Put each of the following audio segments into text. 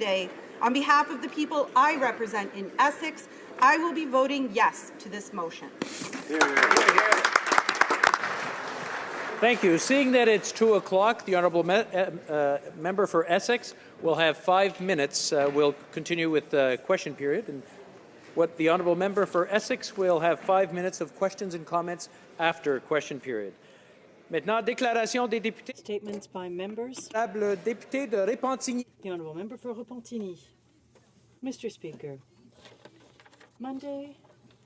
today, on behalf of the people I represent in Essex, I will be voting yes to this motion. Thank you. Seeing that it's 2 o'clock, the honourable member for Essex will have 5 minutes. We'll continue with the question period. And what the honourable member for Essex will have 5 minutes of questions and comments after question period. Maintenant, déclaration des députés. Statements by members. Le député de Repentigny. The honourable member for Repentigny. Mr. Speaker, Monday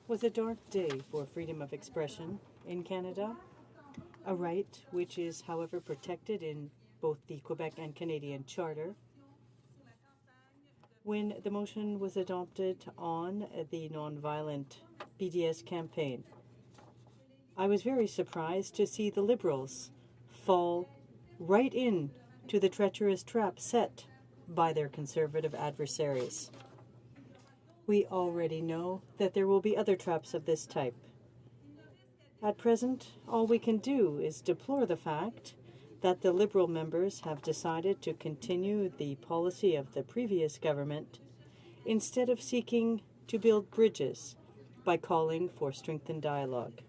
was a dark day for freedom of expression in Canada, a right which is, however, protected in both the Quebec and Canadian Charter. When the motion was adopted on the nonviolent BDS campaign, I was very surprised to see the Liberals fall right in to the treacherous trap set by their Conservative adversaries. We already know that there will be other traps of this type. At present, all we can do is deplore the fact that the Liberal members have decided to continue the policy of the previous government instead of seeking to build bridges by calling for strengthened dialogue.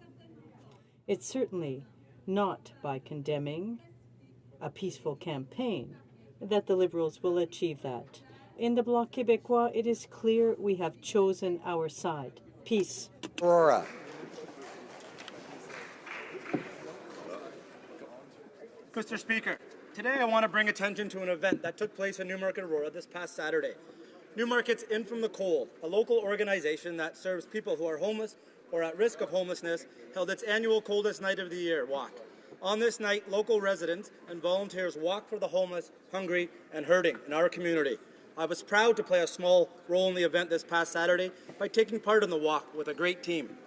It's certainly not by condemning a peaceful campaign that the Liberals will achieve that. In the Bloc Québécois, it is clear we have chosen our side. Peace. Aurora. Mr. Speaker, today I want to bring attention to an event that took place in Newmarket, Aurora this past Saturday. Newmarket's In From the Cold, a local organization that serves people who are homeless or at risk of homelessness, held its annual Coldest Night of the Year walk. On this night, local residents and volunteers walked for the homeless, hungry, and hurting in our community. I was proud to play a small role in the event this past Saturday by taking part in the walk with a great team.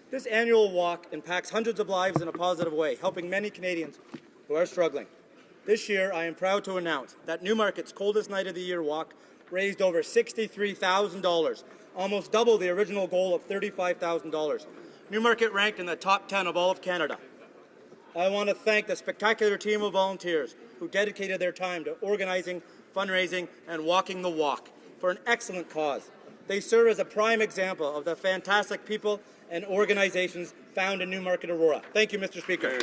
This annual walk impacts hundreds of lives in a positive way, helping many Canadians who are struggling. This year, I am proud to announce that Newmarket's Coldest Night of the Year walk raised over $63,000, almost double the original goal of $35,000. Newmarket ranked in the top 10 of all of Canada. I want to thank the spectacular team of volunteers who dedicated their time to organizing, fundraising, and walking the walk for an excellent cause. They serve as a prime example of the fantastic people and organizations found in Newmarket, Aurora. Thank you, Mr. Speaker.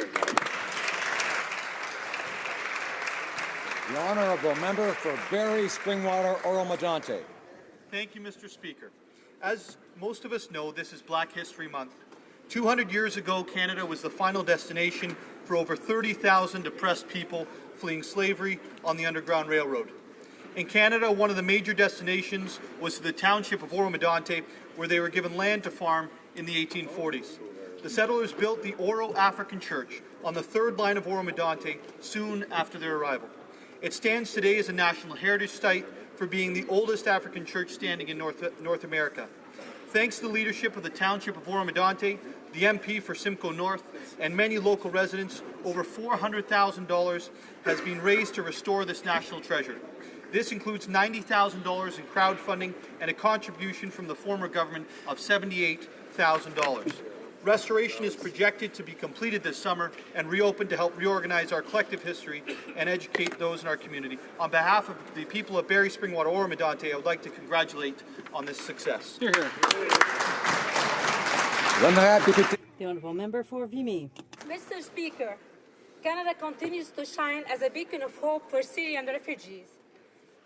The honourable member for Barrie, Springwater, Oro-Medonte. Thank you, Mr. Speaker. As most of us know, this is Black History Month. 200 years ago, Canada was the final destination for over 30,000 oppressed people fleeing slavery on the Underground Railroad. In Canada, one of the major destinations was the township of Oro-Medonte, where they were given land to farm in the 1840s. The settlers built the Oro African Church on the third line of Oro-Medonte soon after their arrival. It stands today as a National Heritage Site for being the oldest African church standing in North America. Thanks to the leadership of the Township of Oro-Medonte, the MP for Simcoe North, and many local residents, over $400,000 has been raised to restore this national treasure. This includes $90,000 in crowdfunding and a contribution from the former government of $78,000. Restoration is projected to be completed this summer and reopened to help reorganize our collective history and educate those in our community. On behalf of the people of Barrie, Springwater, Oro-Medonte, I would like to congratulate on this success. Hear, hear. The honourable member for Vimy. Mr. Speaker, Canada continues to shine as a beacon of hope for Syrian refugees.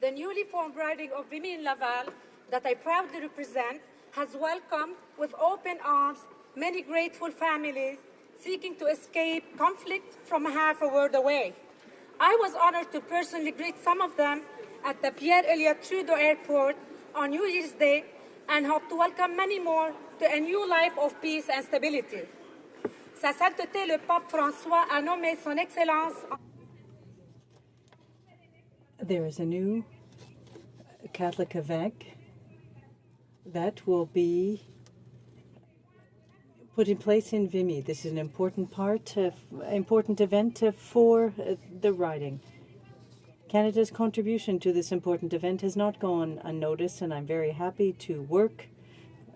The newly formed riding of Vimy and Laval, that I proudly represent, has welcomed with open arms many grateful families seeking to escape conflict from half a world away. I was honored to personally greet some of them at the Pierre Elliott Trudeau Airport on New Year's Day and hope to welcome many more to a new life of peace and stability. Sa Sainteté le Pape François a nommé Son Excellence. There is a new Catholic évêque that will be put in place in Vimy. This is an important event for the riding. Canada's contribution to this important event has not gone unnoticed, and I'm very happy to work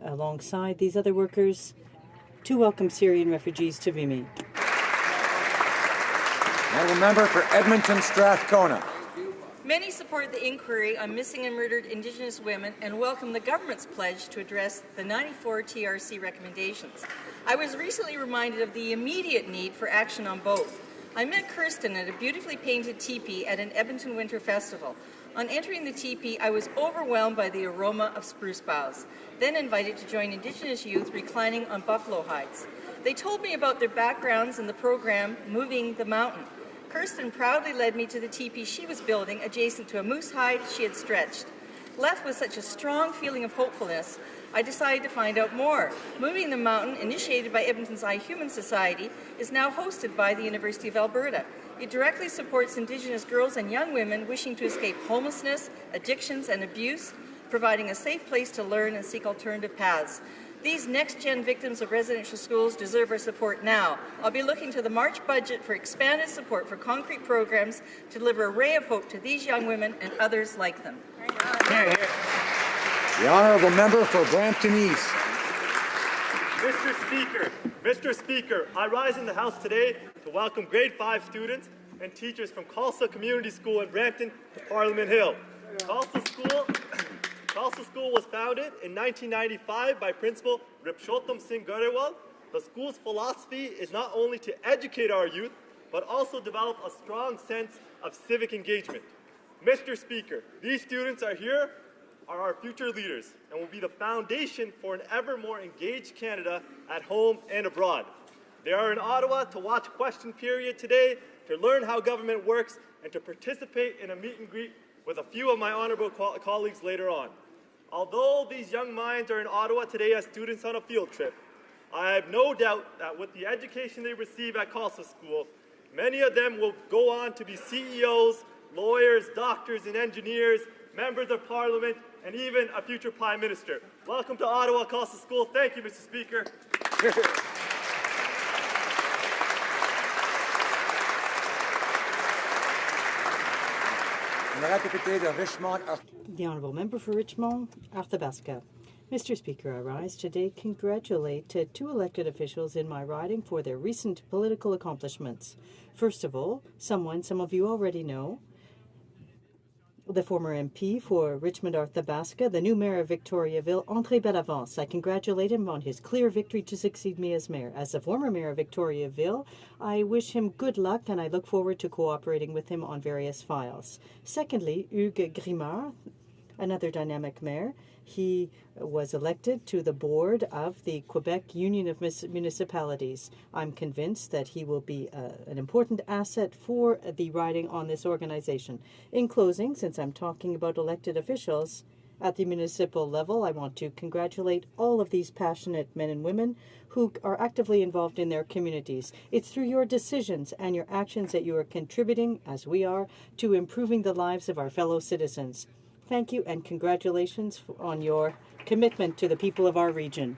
alongside these other workers to welcome Syrian refugees to Vimy. Honourable member for Edmonton Strathcona. Many support the inquiry on missing and murdered Indigenous women and welcome the government's pledge to address the 94 TRC recommendations. I was recently reminded of the immediate need for action on both. I met Kirsten at a beautifully painted teepee at an Edmonton Winter Festival. On entering the teepee, I was overwhelmed by the aroma of spruce boughs, then invited to join Indigenous youth reclining on buffalo hides. They told me about their backgrounds in the program Moving the Mountain. Kirsten proudly led me to the teepee she was building adjacent to a moose hide she had stretched. Left with such a strong feeling of hopefulness, I decided to find out more. Moving the Mountain, initiated by Edmonton's iHuman Society, is now hosted by the University of Alberta. It directly supports Indigenous girls and young women wishing to escape homelessness, addictions, and abuse, providing a safe place to learn and seek alternative paths. These next-gen victims of residential schools deserve our support now. I'll be looking to the March budget for expanded support for concrete programs to deliver a ray of hope to these young women and others like them. The honourable member for Brampton East. Mr. Speaker, I rise in the House today to welcome grade 5 students and teachers from Khalsa Community School in Brampton to Parliament Hill. Khalsa School was founded in 1995 by Principal Ripshottam Singh Garewal. The school's philosophy is not only to educate our youth, but also develop a strong sense of civic engagement. Mr. Speaker, these students are our future leaders and will be the foundation for an ever more engaged Canada at home and abroad. They are in Ottawa to watch question period today, to learn how government works, and to participate in a meet and greet with a few of my honourable colleagues later on. Although these young minds are in Ottawa today as students on a field trip, I have no doubt that with the education they receive at Khalsa School, many of them will go on to be CEOs, lawyers, doctors and engineers, members of Parliament, and even a future Prime Minister. Welcome to Ottawa, Khalsa School. Thank you, Mr. Speaker. The Honourable Member for Richmond, Arthabaska. Mr. Speaker, I rise today to congratulate two elected officials in my riding for their recent political accomplishments. First of all, some of you already know, the former MP for Richmond Arthabaska, the new mayor of Victoriaville, André Bellavance. I congratulate him on his clear victory to succeed me as mayor. As the former mayor of Victoriaville, I wish him good luck and I look forward to cooperating with him on various files. Secondly, Hugues Grimard, another dynamic mayor. He was elected to the board of the Quebec Union of Municipalities. I'm convinced that he will be an important asset for the riding on this organization. In closing, since I'm talking about elected officials at the municipal level, I want to congratulate all of these passionate men and women who are actively involved in their communities. It's through your decisions and your actions that you are contributing, as we are, to improving the lives of our fellow citizens. Thank you and congratulations on your commitment to the people of our region.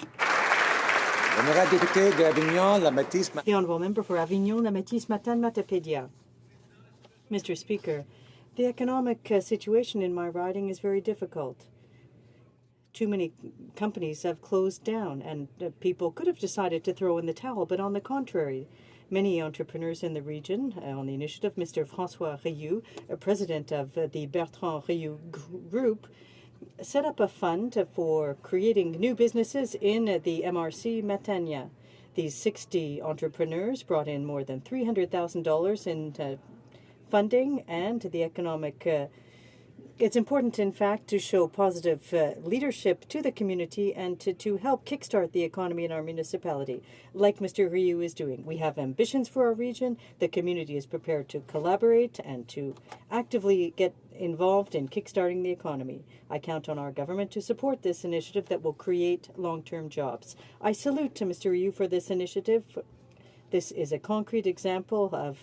The Honourable Member for Avignon, La Métis, Matane, Matapédia. Mr. Speaker, the economic situation in my riding is very difficult. Too many companies have closed down and people could have decided to throw in the towel, but on the contrary, many entrepreneurs in the region, on the initiative of Mr. François Rioux, president of the Bertrand Rioux Group, set up a fund for creating new businesses in the MRC Matania. These 60 entrepreneurs brought in more than $300,000 in funding, and the economic it's important, in fact, to show positive leadership to the community and to help kickstart the economy in our municipality, like Mr. Rioux is doing. We have ambitions for our region. The community is prepared to collaborate and to actively get involved in kickstarting the economy. I count on our government to support this initiative that will create long-term jobs. I salute to Mr. Rioux for this initiative. This is a concrete example of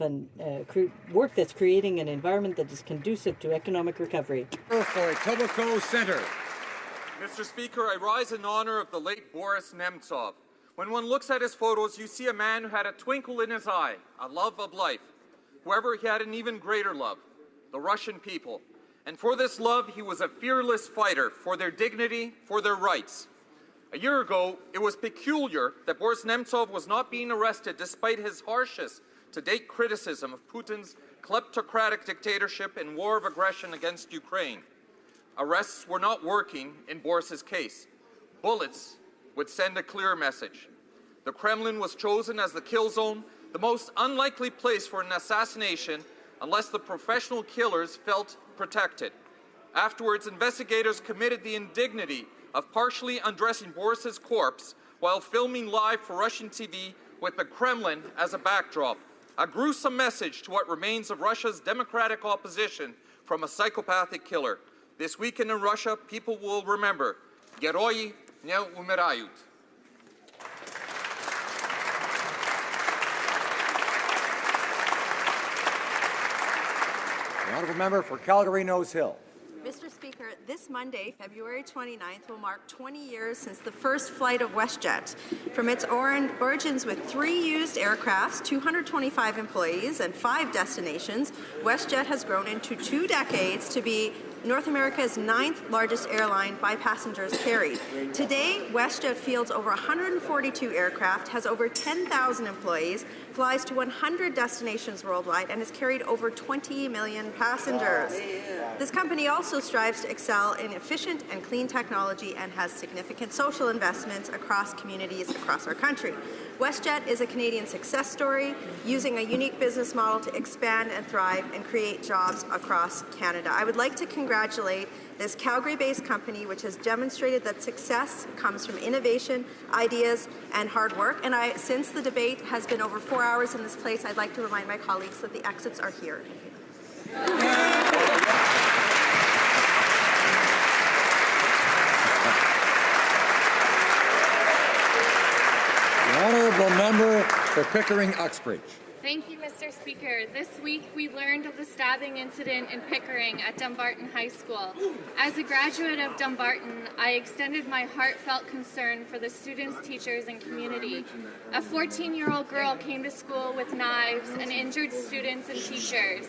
work that's creating an environment that is conducive to economic recovery. For Etobicoke Centre. Mr. Speaker, I rise in honor of the late Boris Nemtsov. When one looks at his photos, you see a man who had a twinkle in his eye, a love of life. However, he had an even greater love, the Russian people. And for this love, he was a fearless fighter for their dignity, for their rights. A year ago, it was peculiar that Boris Nemtsov was not being arrested despite his harshest to-date criticism of Putin's kleptocratic dictatorship and war of aggression against Ukraine. Arrests were not working in Boris's case. Bullets would send a clear message. The Kremlin was chosen as the kill zone, the most unlikely place for an assassination unless the professional killers felt protected. Afterwards, investigators committed the indignity of partially undressing Boris's corpse while filming live for Russian TV with the Kremlin as a backdrop. A gruesome message to what remains of Russia's democratic opposition from a psychopathic killer. This weekend in Russia, people will remember, Герої не умирають. The honourable member for Calgary-Nose Hill. Mr. Speaker, this Monday, February 29th, will mark 20 years since the first flight of WestJet. From its origins with 3 used aircrafts, 225 employees, and 5 destinations, WestJet has grown into 2 decades to be North America's 9th largest airline by passengers carried. Today, WestJet fields over 142 aircraft, has over 10,000 employees, flies to 100 destinations worldwide, and has carried over 20 million passengers. This company also strives to excel in efficient and clean technology and has significant social investments across communities across our country. WestJet is a Canadian success story, using a unique business model to expand and thrive and create jobs across Canada. I would like to congratulate this Calgary-based company, which has demonstrated that success comes from innovation, ideas, and hard work. And since the debate has been over 4 hours in this place, I'd like to remind my colleagues that the exits are here. The honourable member for Pickering-Uxbridge. Thank you, Mr. Speaker. This week we learned of the stabbing incident in Pickering at Dumbarton High School. As a graduate of Dumbarton, I extended my heartfelt concern for the students, teachers, and community. A 14-year-old girl came to school with knives and injured students and teachers.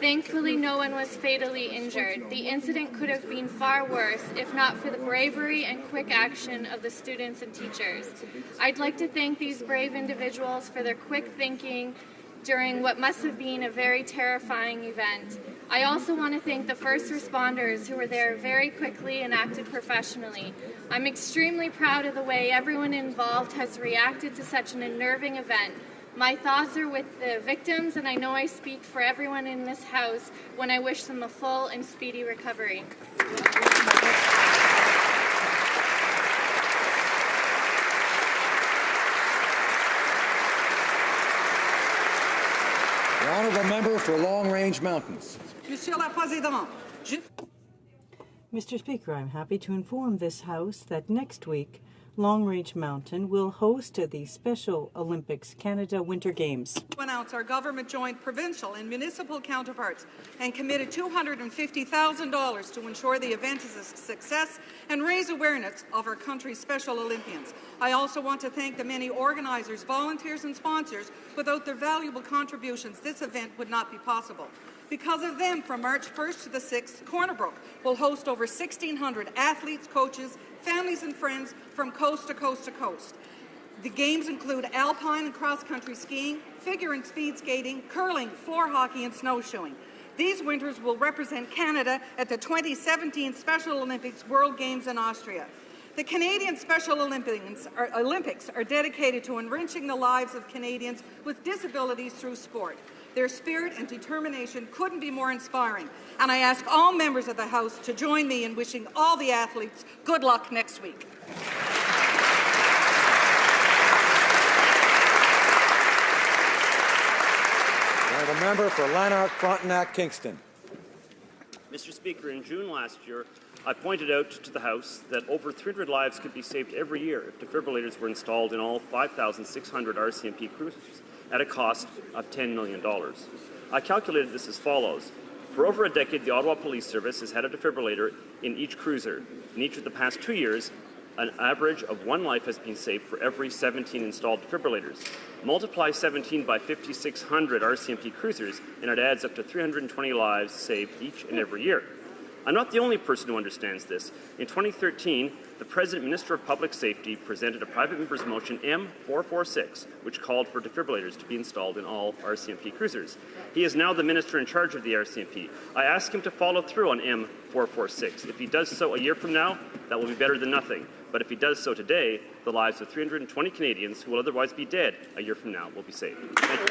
Thankfully, no one was fatally injured. The incident could have been far worse if not for the bravery and quick action of the students and teachers. I'd like to thank these brave individuals for their quick thinking during what must have been a very terrifying event. I also want to thank the first responders who were there very quickly and acted professionally. I'm extremely proud of the way everyone involved has reacted to such an unnerving event. My thoughts are with the victims, and I know I speak for everyone in this House when I wish them a full and speedy recovery. The honourable member for Long Range Mountains. Monsieur le Président, Mr. Speaker, I'm happy to inform this House that next week, Long Range Mountain will host the Special Olympics Canada Winter Games. To announce our government joint provincial and municipal counterparts and committed $250,000 to ensure the event is a success and raise awareness of our country's Special Olympians. I also want to thank the many organizers, volunteers, and sponsors. Without their valuable contributions, this event would not be possible. Because of them, from March 1st to the 6th, Cornerbrook will host over 1,600 athletes, coaches, families, and friends from coast to coast to coast. The games include alpine and cross-country skiing, figure and speed skating, curling, floor hockey, and snowshoeing. These winters will represent Canada at the 2017 Special Olympics World Games in Austria. The Canadian Special Olympics are dedicated to enriching the lives of Canadians with disabilities through sport. Their spirit and determination couldn't be more inspiring, and I ask all members of the House to join me in wishing all the athletes good luck next week. The member for Lanark, Frontenac, Kingston. Mr. Speaker, in June last year, I pointed out to the House that over 300 lives could be saved every year if defibrillators were installed in all 5,600 RCMP cruisers at a cost of $10 million. I calculated this as follows. For over a decade, the Ottawa Police Service has had a defibrillator in each cruiser. In each of the past 2 years, an average of 1 life has been saved for every 17 installed defibrillators. Multiply 17 by 5,600 RCMP cruisers, and it adds up to 320 lives saved each and every year. I'm not the only person who understands this. In 2013, the President Minister of Public Safety presented a private member's motion M446, which called for defibrillators to be installed in all RCMP cruisers. He is now the Minister in charge of the RCMP. I ask him to follow through on M446. If he does so a year from now, that will be better than nothing. But if he does so today, the lives of 320 Canadians who will otherwise be dead a year from now will be saved. Thank you.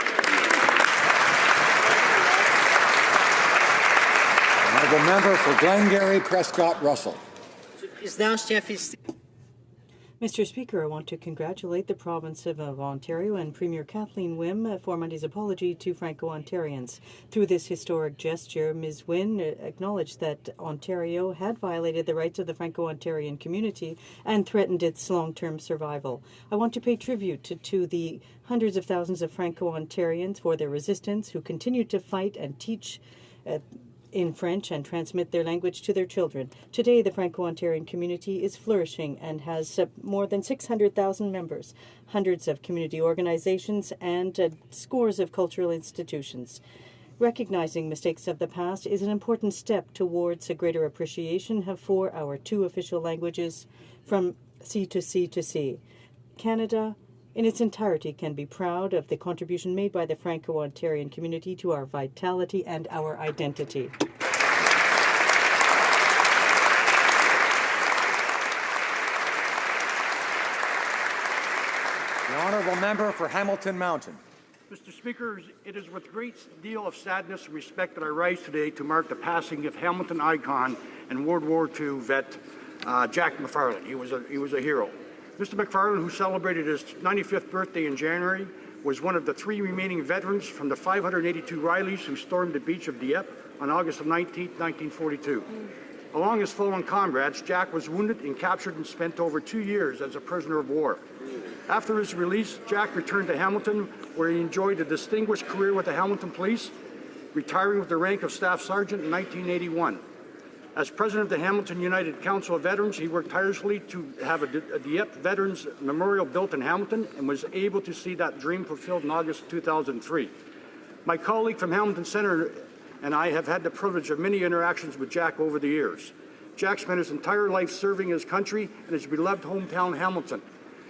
Honourable member for Glengarry, Prescott Russell. Mr. Speaker, I want to congratulate the province of Ontario and Premier Kathleen Wynne for Monday's apology to Franco-Ontarians. Through this historic gesture, Ms. Wynne acknowledged that Ontario had violated the rights of the Franco-Ontarian community and threatened its long-term survival. I want to pay tribute to the hundreds of thousands of Franco-Ontarians for their resistance who continue to fight and teach in French and transmit their language to their children. Today, the Franco-Ontarian community is flourishing and has more than 600,000 members, hundreds of community organizations, and scores of cultural institutions. Recognizing mistakes of the past is an important step towards a greater appreciation for our two official languages from sea to sea to sea. Canada, in its entirety, can be proud of the contribution made by the Franco-Ontarian community to our vitality and our identity. The honourable member for Hamilton Mountain. Mr. Speaker, it is with a great deal of sadness and respect that I rise today to mark the passing of Hamilton icon and World War II vet Jack McFarland. He was a hero. Mr. McFarland, who celebrated his 95th birthday in January, was one of the 3 remaining veterans from the 582 Rileys who stormed the beach of Dieppe on August 19, 1942. Along his fallen comrades, Jack was wounded and captured and spent over 2 years as a prisoner of war. After his release, Jack returned to Hamilton, where he enjoyed a distinguished career with the Hamilton Police, retiring with the rank of Staff Sergeant in 1981. As president of the Hamilton United Council of Veterans, he worked tirelessly to have a Dieppe Veterans Memorial built in Hamilton and was able to see that dream fulfilled in August 2003. My colleague from Hamilton Centre and I have had the privilege of many interactions with Jack over the years. Jack spent his entire life serving his country and his beloved hometown, Hamilton.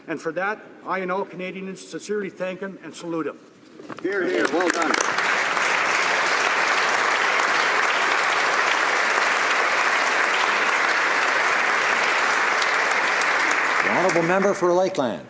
And for that, I and all Canadians sincerely thank him and salute him. Hear, hear. Well done. The honourable member for Lakeland.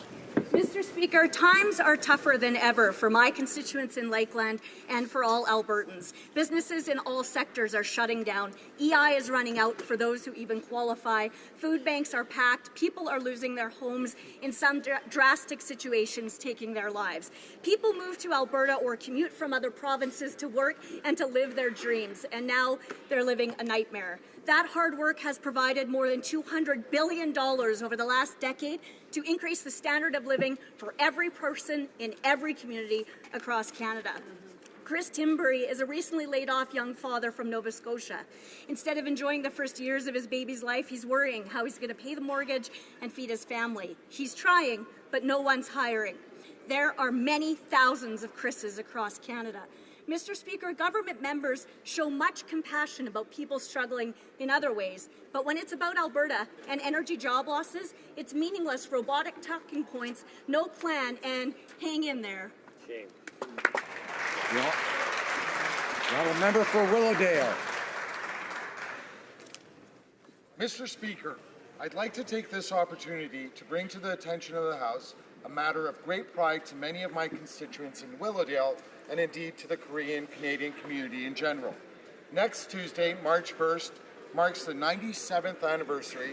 Mr. Speaker, times are tougher than ever for my constituents in Lakeland and for all Albertans. Businesses in all sectors are shutting down. EI is running out for those who even qualify. Food banks are packed. People are losing their homes, in some drastic situations taking their lives. People move to Alberta or commute from other provinces to work and to live their dreams, and now they're living a nightmare. That hard work has provided more than $200 billion over the last decade to increase the standard of living for every person in every community across Canada. Chris Timbury is a recently laid off young father from Nova Scotia. Instead of enjoying the first years of his baby's life, he's worrying how he's going to pay the mortgage and feed his family. He's trying, but no one's hiring. There are many thousands of Chris's across Canada. Mr. Speaker, government members show much compassion about people struggling in other ways, but when it's about Alberta and energy job losses, it's meaningless robotic talking points, no plan, and hang in there. Shame. The honourable member for Willowdale. Mr. Speaker, I'd like to take this opportunity to bring to the attention of the House a matter of great pride to many of my constituents in Willowdale and indeed to the Korean-Canadian community in general. Next Tuesday, March 1st, marks the 97th anniversary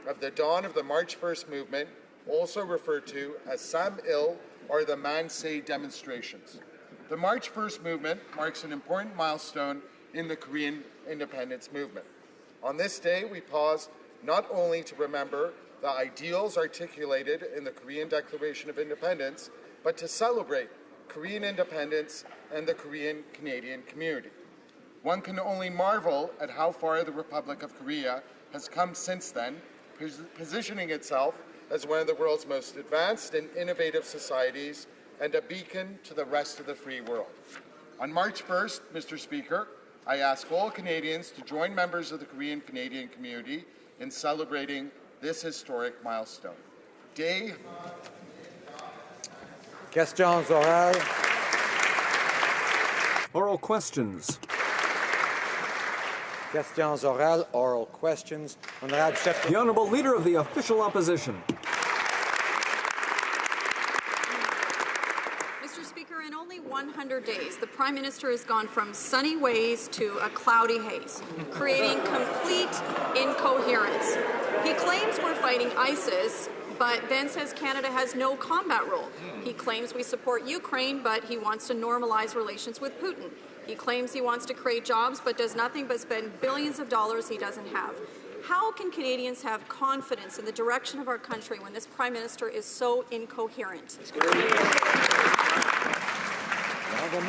of the dawn of the March 1st movement, also referred to as Sam-il or the Man-Say demonstrations. The March 1st movement marks an important milestone in the Korean independence movement. On this day, we pause not only to remember the ideals articulated in the Korean Declaration of Independence, but to celebrate Korean independence and the Korean-Canadian community. One can only marvel at how far the Republic of Korea has come since then, positioning itself as one of the world's most advanced and innovative societies and a beacon to the rest of the free world. On March 1st, Mr. Speaker, I ask all Canadians to join members of the Korean Canadian community in celebrating this historic milestone. Day. Questions orales. Oral questions. Questions orales, oral questions. Honorable chef. The Honourable Leader of the Official Opposition. Mr. Speaker, in only 100 days, the Prime Minister has gone from sunny ways to a cloudy haze, creating complete incoherence. He claims we're fighting ISIS, but then says Canada has no combat role. He claims we support Ukraine, but he wants to normalize relations with Putin. He claims he wants to create jobs, but does nothing but spend billions of dollars he doesn't have. How can Canadians have confidence in the direction of our country when this Prime Minister is so incoherent? The Honourable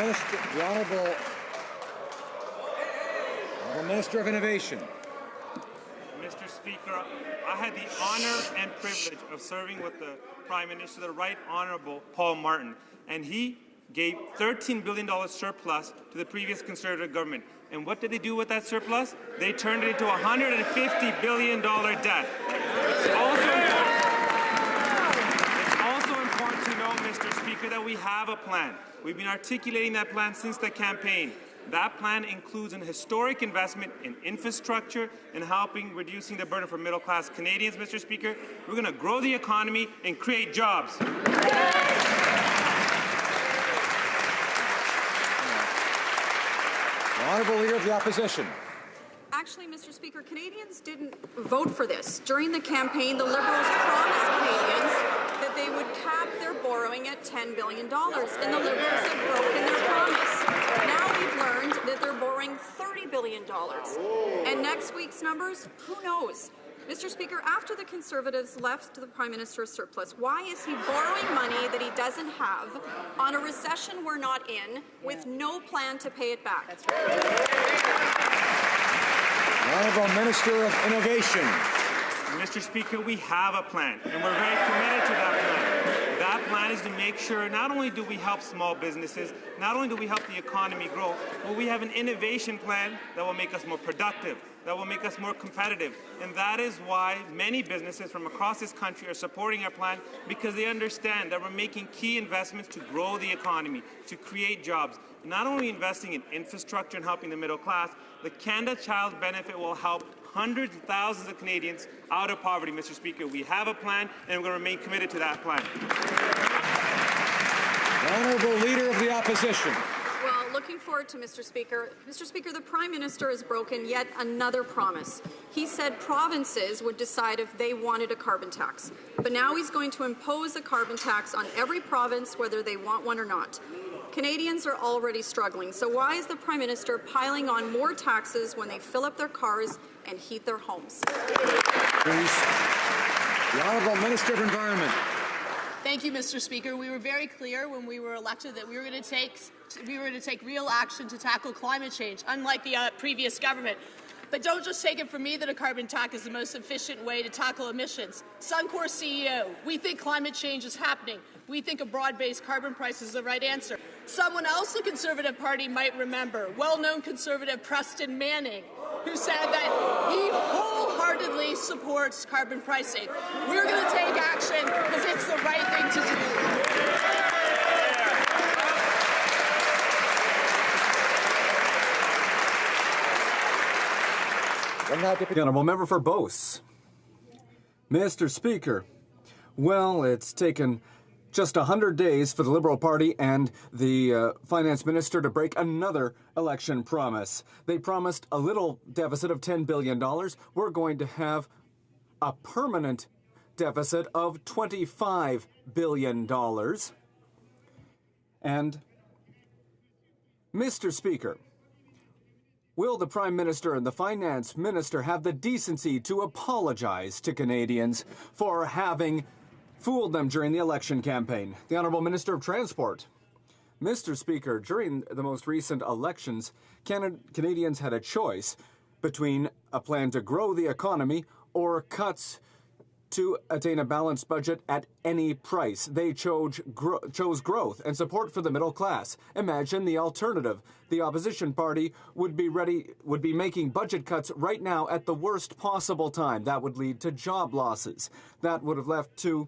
Minister of Innovation. Mr. Speaker, I had the honor and privilege of serving with the Prime Minister, the Right Honourable Paul Martin, and he gave $13 billion surplus to the previous Conservative government. And what did they do with that surplus? They turned it into a $150 billion debt. It's also important to note, Mr. Speaker, that we have a plan. We've been articulating that plan since the campaign. That plan includes an historic investment in infrastructure and helping reducing the burden for middle-class Canadians, Mr. Speaker. We're going to grow the economy and create jobs. The Honourable Leader of the Opposition. Actually, Mr. Speaker, Canadians didn't vote for this. During the campaign, the Liberals promised Canadians that they would cap their borrowing at $10 billion, and the Liberals have broken their promise. Now we've learned that they're borrowing $30 billion. And next week's numbers, who knows? Mr. Speaker, after the Conservatives left the Prime Minister's surplus, why is he borrowing money that he doesn't have on a recession we're not in with no plan to pay it back? That's right. The Honourable Minister of Innovation. Mr. Speaker, we have a plan, and we're very committed to that plan. That plan is to make sure not only do we help small businesses, not only do we help the economy grow, but we have an innovation plan that will make us more productive, that will make us more competitive. And that is why many businesses from across this country are supporting our plan, because they understand that we're making key investments to grow the economy, to create jobs. Not only investing in infrastructure and helping the middle class, the Canada Child Benefit will help hundreds of thousands of Canadians out of poverty, Mr. Speaker. We have a plan, and we're going to remain committed to that plan. The Honourable Leader of the Opposition. Well, looking forward to Mr. Speaker. Mr. Speaker, the Prime Minister has broken yet another promise. He said provinces would decide if they wanted a carbon tax. But now he's going to impose a carbon tax on every province, whether they want one or not. Canadians are already struggling, so why is the Prime Minister piling on more taxes when they fill up their cars and heat their homes? Please. The Honourable Minister of Environment. Thank you, Mr. Speaker. We were very clear when we were elected that we were going to take real action to tackle climate change, unlike the previous government. But don't just take it from me that a carbon tax is the most efficient way to tackle emissions. Suncor CEO, we think climate change is happening. We think a broad-based carbon price is the right answer. Someone else the Conservative Party might remember, well-known Conservative Preston Manning, who said that he wholeheartedly supports carbon pricing. We're going to take action because it's the right thing to do. The Honourable Member for Beauce. Mr. Speaker, well, it's taken just 100 days for the Liberal Party and the Finance Minister to break another election promise. They promised a little deficit of $10 billion. We're going to have a permanent deficit of $25 billion. And, Mr. Speaker, will the Prime Minister and the Finance Minister have the decency to apologize to Canadians for having fooled them during the election campaign? The Honourable Minister of Transport. Mr. Speaker, during the most recent elections, Canadians had a choice between a plan to grow the economy or cuts to attain a balanced budget at any price. They chose growth and support for the middle class. Imagine the alternative. The opposition party would be making budget cuts right now at the worst possible time. That would lead to job losses. That would have left to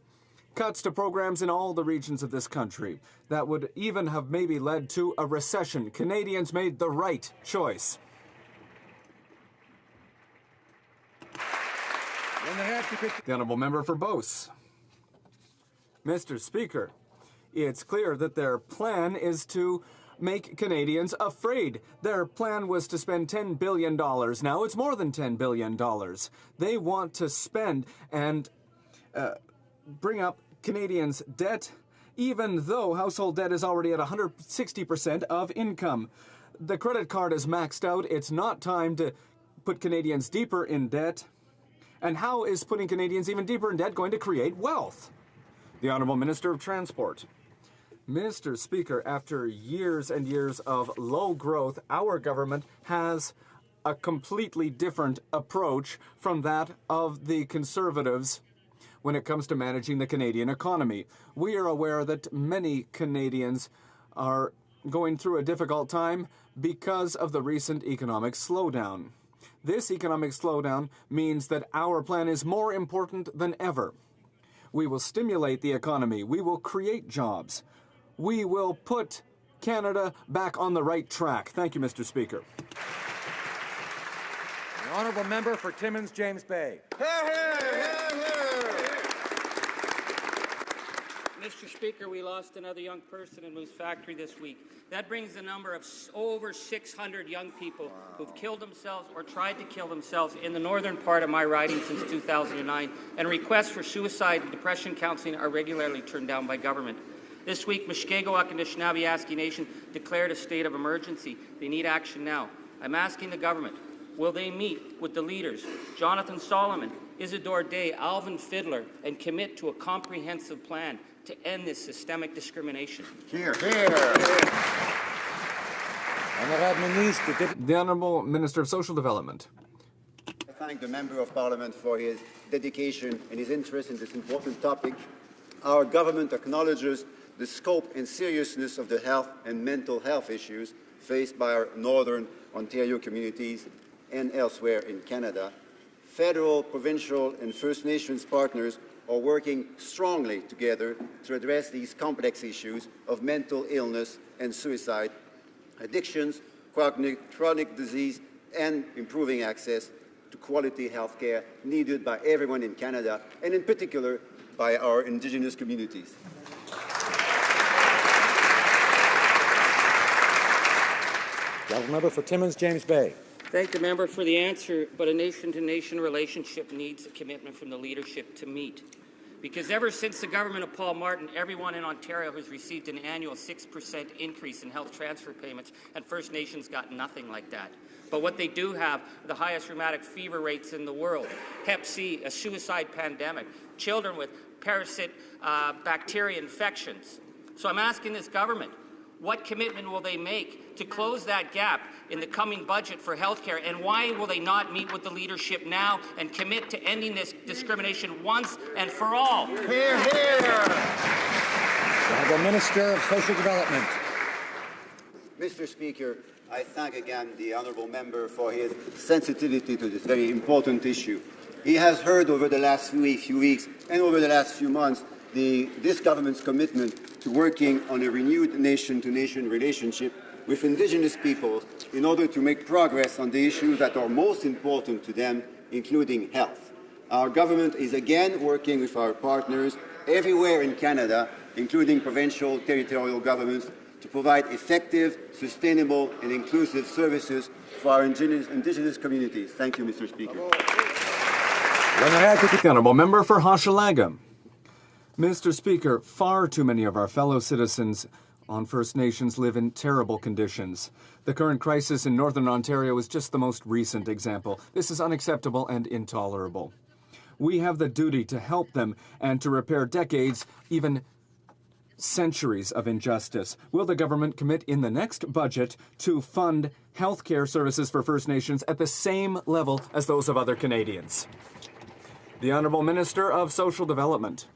cuts to programs in all the regions of this country. That would even have maybe led to a recession. Canadians made the right choice. The Honourable Member for Beauce. Mr. Speaker, it's clear that their plan is to make Canadians afraid. Their plan was to spend $10 billion. Now it's more than $10 billion. They want to spend and bring up Canadians' debt, even though household debt is already at 160% of income. The credit card is maxed out. It's not time to put Canadians deeper in debt. And how is putting Canadians even deeper in debt going to create wealth? The Honourable Minister of Transport. Mr. Speaker, after years and years of low growth, our government has a completely different approach from that of the Conservatives when it comes to managing the Canadian economy. We are aware that many Canadians are going through a difficult time because of the recent economic slowdown. This economic slowdown means that our plan is more important than ever. We will stimulate the economy. We will create jobs. We will put Canada back on the right track. Thank you, Mr. Speaker. The Honourable Member for Timmins, James Bay. Mr. Speaker, we lost another young person in Moose Factory this week. That brings the number of over 600 young people who've killed themselves or tried to kill themselves in the northern part of my riding since 2009, and requests for suicide and depression counseling are regularly turned down by government. This week, Mushkegowuk and Anishinaabe Nation declared a state of emergency. They need action now. I'm asking the government, will they meet with the leaders, Jonathan Solomon, Isidore Day, Alvin Fiddler, and commit to a comprehensive plan to end this systemic discrimination? Here. The Honourable Minister of Social Development. I thank the Member of Parliament for his dedication and his interest in this important topic. Our government acknowledges the scope and seriousness of the health and mental health issues faced by our Northern Ontario communities and elsewhere in Canada. Federal, provincial and First Nations partners are working strongly together to address these complex issues of mental illness and suicide, addictions, chronic disease, and improving access to quality health care needed by everyone in Canada, and in particular by our Indigenous communities. The Member for Timmins, James Bay. Thank the member for the answer, but a nation-to-nation relationship needs a commitment from the leadership to meet. Because ever since the government of Paul Martin, everyone in Ontario has received an annual 6% increase in health transfer payments, and First Nations got nothing like that. But what they do have are the highest rheumatic fever rates in the world, Hep C, a suicide pandemic, children with parasite bacteria infections. So I'm asking this government, what commitment will they make to close that gap in the coming budget for healthcare, and why will they not meet with the leadership now and commit to ending this discrimination once and for all? Hear, hear. The Honourable Minister of Social Development. Mr. Speaker, I thank again the Honourable Member for his sensitivity to this very important issue. He has heard over the last few weeks and over the last few months this government's commitment to working on a renewed nation-to-nation relationship with Indigenous peoples in order to make progress on the issues that are most important to them, including health. Our government is again working with our partners everywhere in Canada, including provincial, territorial governments, to provide effective, sustainable and inclusive services for our Indigenous communities. Thank you, Mr. Speaker. The Honourable Member for Hochelaga. Mr. Speaker, far too many of our fellow citizens on First Nations live in terrible conditions. The current crisis in Northern Ontario is just the most recent example. This is unacceptable and intolerable. We have the duty to help them and to repair decades, even centuries of injustice. Will the government commit in the next budget to fund health care services for First Nations at the same level as those of other Canadians? The Honourable Minister of Social Development.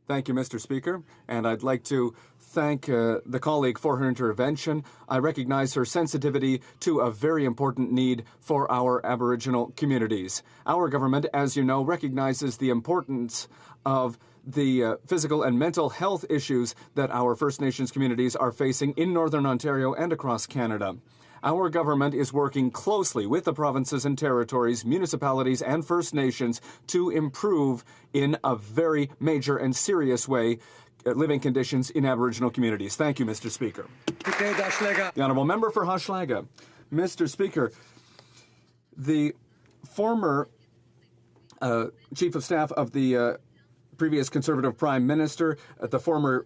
Thank you, Mr. Speaker, and I'd like to thank the colleague for her intervention. I recognize her sensitivity to a very important need for our Aboriginal communities. Our government, as you know, recognizes the importance of the physical and mental health issues that our First Nations communities are facing in Northern Ontario and across Canada. Our government is working closely with the provinces and territories, municipalities, and First Nations to improve in a very major and serious way living conditions in Aboriginal communities. Thank you, Mr. Speaker. The Honourable Member for Hochelaga. Mr. Speaker, the former Chief of Staff of the previous Conservative Prime Minister, the former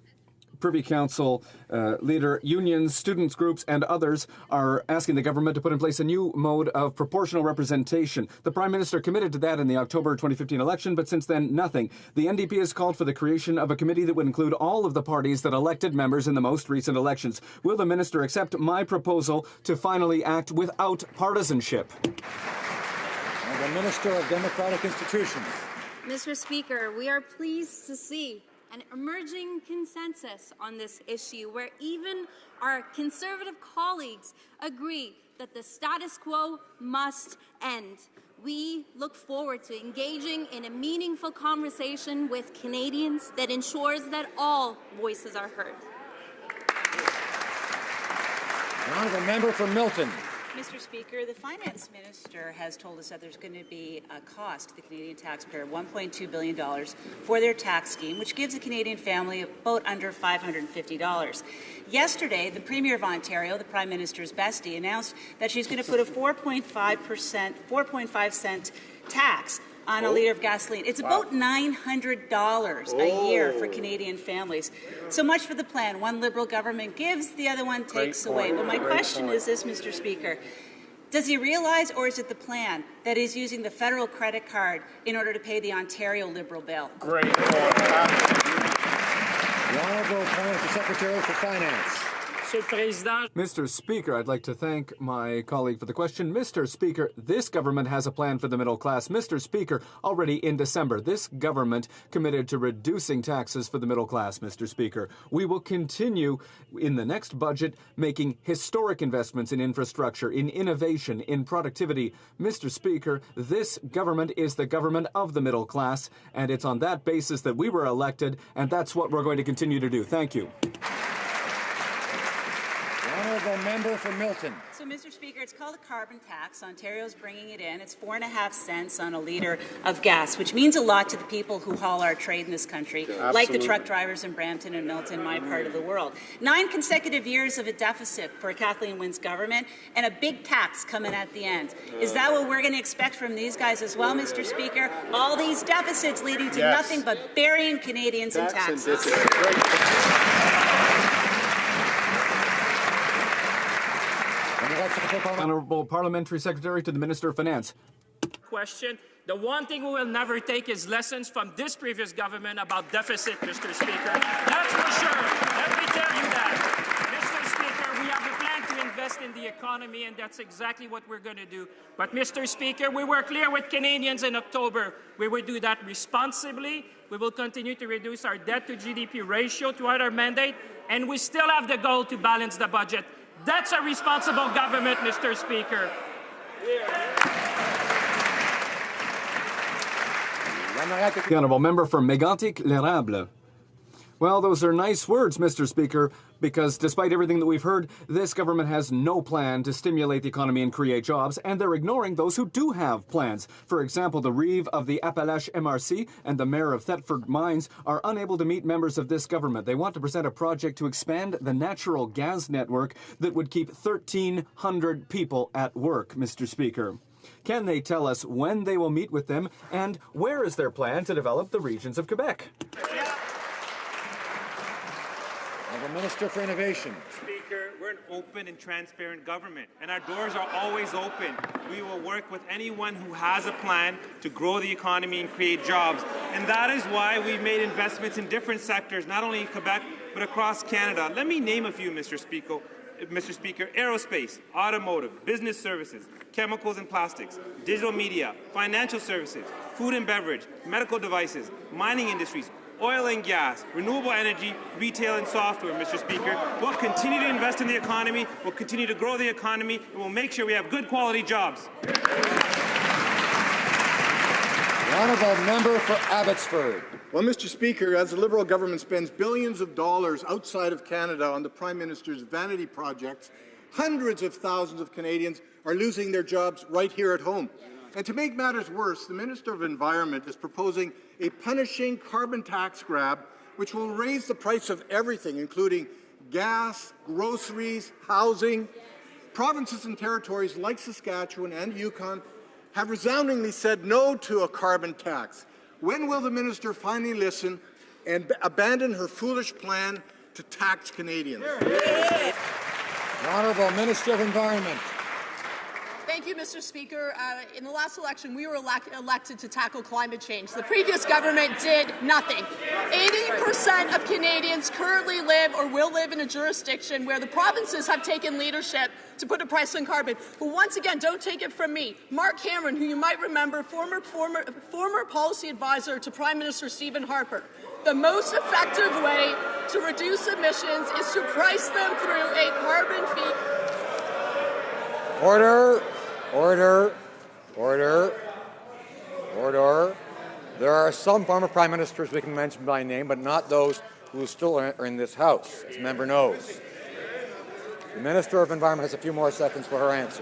Privy Council leader, unions, students groups, and others are asking the government to put in place a new mode of proportional representation. The Prime Minister committed to that in the October 2015 election, but since then, nothing. The NDP has called for the creation of a committee that would include all of the parties that elected members in the most recent elections. Will the Minister accept my proposal to finally act without partisanship? And the Minister of Democratic Institutions. Mr. Speaker, we are pleased to see an emerging consensus on this issue where even our Conservative colleagues agree that the status quo must end. We look forward to engaging in a meaningful conversation with Canadians that ensures that all voices are heard. The Honourable Member for Milton. Mr. Speaker, the Finance Minister has told us that there's going to be a cost to the Canadian taxpayer of $1.2 billion for their tax scheme, which gives a Canadian family about under $550. Yesterday, the Premier of Ontario, the Prime Minister's bestie, announced that she's going to put a 4.5 cent tax on a litre of gasoline. It's about $900 a year for Canadian families. So much for the plan. One Liberal government gives, the other one takes away. But my question is this, Mr. Speaker. Does he realize, or is it the plan, that he's using the federal credit card in order to pay the Ontario Liberal bill? Great point. The Honourable Parliamentary Secretary for Finance. Mr. Speaker, I'd like to thank my colleague for the question. Mr. Speaker, this government has a plan for the middle class. Mr. Speaker, already in December, this government committed to reducing taxes for the middle class, Mr. Speaker. We will continue in the next budget making historic investments in infrastructure, in innovation, in productivity. Mr. Speaker, this government is the government of the middle class, and it's on that basis that we were elected, and that's what we're going to continue to do. Thank you. Honourable Member for Milton. So, Mr. Speaker, it's called a carbon tax. Ontario's bringing it in. It's 4.5 cents on a litre of gas, which means a lot to the people who haul our trade in this country, like the truck drivers in Brampton and Milton, my part of the world. 9 consecutive years of a deficit for Kathleen Wynne's government and a big tax coming at the end. Is that what we're going to expect from these guys as well, Mr. Speaker? All these deficits leading to nothing but burying Canadians in taxes. Honourable Parliamentary Secretary to the Minister of Finance. Question. The one thing we will never take is lessons from this previous government about deficit, Mr. Speaker. That's for sure. Let me tell you that. Mr. Speaker, we have a plan to invest in the economy, and that's exactly what we're going to do. But, Mr. Speaker, we were clear with Canadians in October. We will do that responsibly. We will continue to reduce our debt-to-GDP ratio throughout our mandate, and we still have the goal to balance the budget. That's a responsible government, Mr. Speaker. The Honourable Member for Mégantic-L'Érable. Well, those are nice words, Mr. Speaker, because despite everything that we've heard, this government has no plan to stimulate the economy and create jobs, and they're ignoring those who do have plans. For example, the Reeve of the Appalache MRC and the Mayor of Thetford Mines are unable to meet members of this government. They want to present a project to expand the natural gas network that would keep 1,300 people at work, Mr. Speaker. Can they tell us when they will meet with them, and where is their plan to develop the regions of Quebec? The Minister for Innovation. Speaker, we're an open and transparent government, and our doors are always open. We will work with anyone who has a plan to grow the economy and create jobs. And that is why we've made investments in different sectors, not only in Quebec, but across Canada. Let me name a few, Mr. Mr. Speaker, aerospace, automotive, business services, chemicals and plastics, digital media, financial services, food and beverage, medical devices, mining industries, oil and gas, renewable energy, retail and software, Mr. Speaker. We'll continue to invest in the economy, we'll continue to grow the economy, and we'll make sure we have good quality jobs. The honourable member for Abbotsford. Well, Mr. Speaker, as the Liberal government spends billions of dollars outside of Canada on the Prime Minister's vanity projects, hundreds of thousands of Canadians are losing their jobs right here at home. And to make matters worse, the Minister of Environment is proposing a punishing carbon tax grab which will raise the price of everything, including gas, groceries, housing. Provinces and territories like Saskatchewan and Yukon have resoundingly said no to a carbon tax. When will the minister finally listen and abandon her foolish plan to tax Canadians? The Honourable Minister of Environment. Thank you, Mr. Speaker. In the last election, we were elected to tackle climate change. The previous government did nothing. 80% of Canadians currently live or will live in a jurisdiction where the provinces have taken leadership to put a price on carbon. But once again, don't take it from me. Mark Cameron, who you might remember, former policy advisor to Prime Minister Stephen Harper. The most effective way to reduce emissions is to price them through a carbon fee. Order. Order. Order. Order. There are some former Prime Ministers we can mention by name, but not those who still are in this House, as the member knows. The Minister of Environment has a few more seconds for her answer.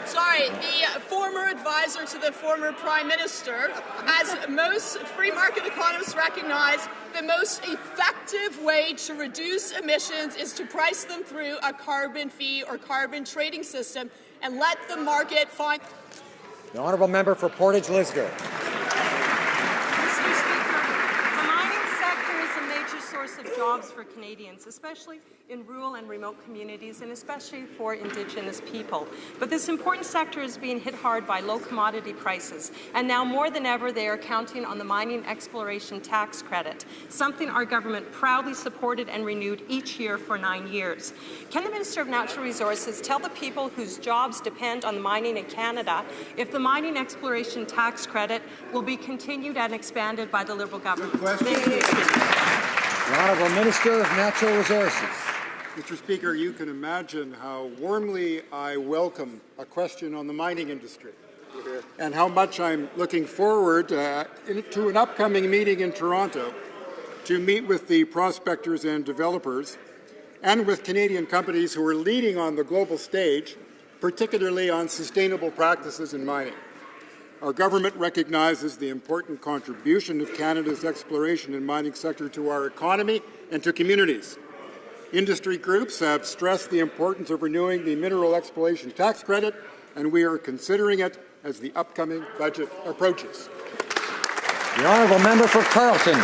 Sorry, the former advisor to the former Prime Minister, as most free market economists recognize, the most effective way to reduce emissions is to price them through a carbon fee or carbon trading system and let the market find. The Honourable Member for Portage Lisgar. Mr. Speaker, the mining sector is a major source of jobs for Canadians, especially in rural and remote communities, and especially for Indigenous people. But this important sector is being hit hard by low commodity prices, and now more than ever they are counting on the mining exploration tax credit, something our government proudly supported and renewed each year for 9 years. Can the Minister of Natural Resources tell the people whose jobs depend on mining in Canada if the mining exploration tax credit will be continued and expanded by the Liberal government? Thank you. The Honourable Minister of Natural Resources. Mr. Speaker, you can imagine how warmly I welcome a question on the mining industry and how much I'm looking forward to an upcoming meeting in Toronto to meet with the prospectors and developers and with Canadian companies who are leading on the global stage, particularly on sustainable practices in mining. Our government recognizes the important contribution of Canada's exploration and mining sector to our economy and to communities. Industry groups have stressed the importance of renewing the mineral exploration tax credit, and we are considering it as the upcoming budget approaches. The Honourable Member for Carleton.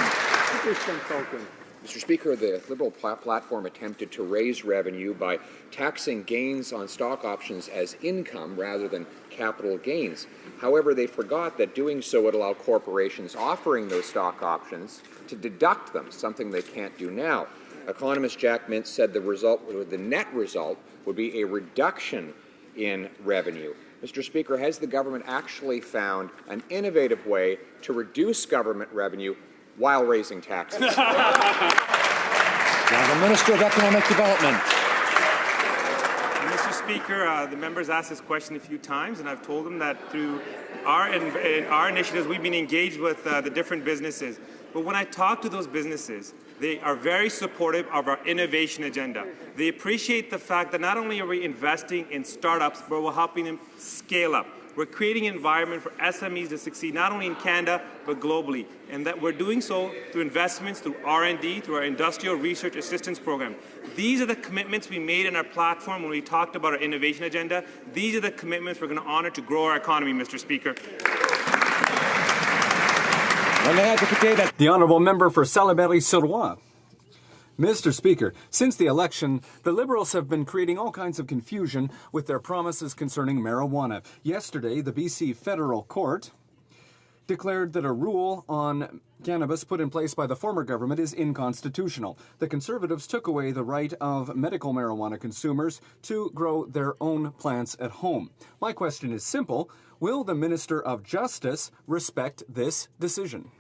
Mr. Speaker, the Liberal platform attempted to raise revenue by taxing gains on stock options as income rather than capital gains. However, they forgot that doing so would allow corporations offering those stock options to deduct them, something they can't do now. Economist Jack Mintz said the net result would be a reduction in revenue. Mr. Speaker, has the government actually found an innovative way to reduce government revenue while raising taxes? The Minister of Economic Development. Mr. Speaker, the members asked this question a few times, and I've told them that through our initiatives, we've been engaged with the different businesses. But when I talk to those businesses, they are very supportive of our innovation agenda. They appreciate the fact that not only are we investing in startups, but we're helping them scale up. We're creating an environment for SMEs to succeed not only in Canada, but globally. And that we're doing so through investments, through R&D, through our Industrial Research Assistance Program. These are the commitments we made in our platform when we talked about our innovation agenda. These are the commitments we're going to honor to grow our economy, Mr. Speaker. The Honourable Member for Salaberry-sur-Loire. Mr. Speaker, since the election, the Liberals have been creating all kinds of confusion with their promises concerning marijuana. Yesterday, the BC Federal Court declared that a rule on cannabis put in place by the former government is unconstitutional. The Conservatives took away the right of medical marijuana consumers to grow their own plants at home. My question is simple. Will the Minister of Justice respect this decision?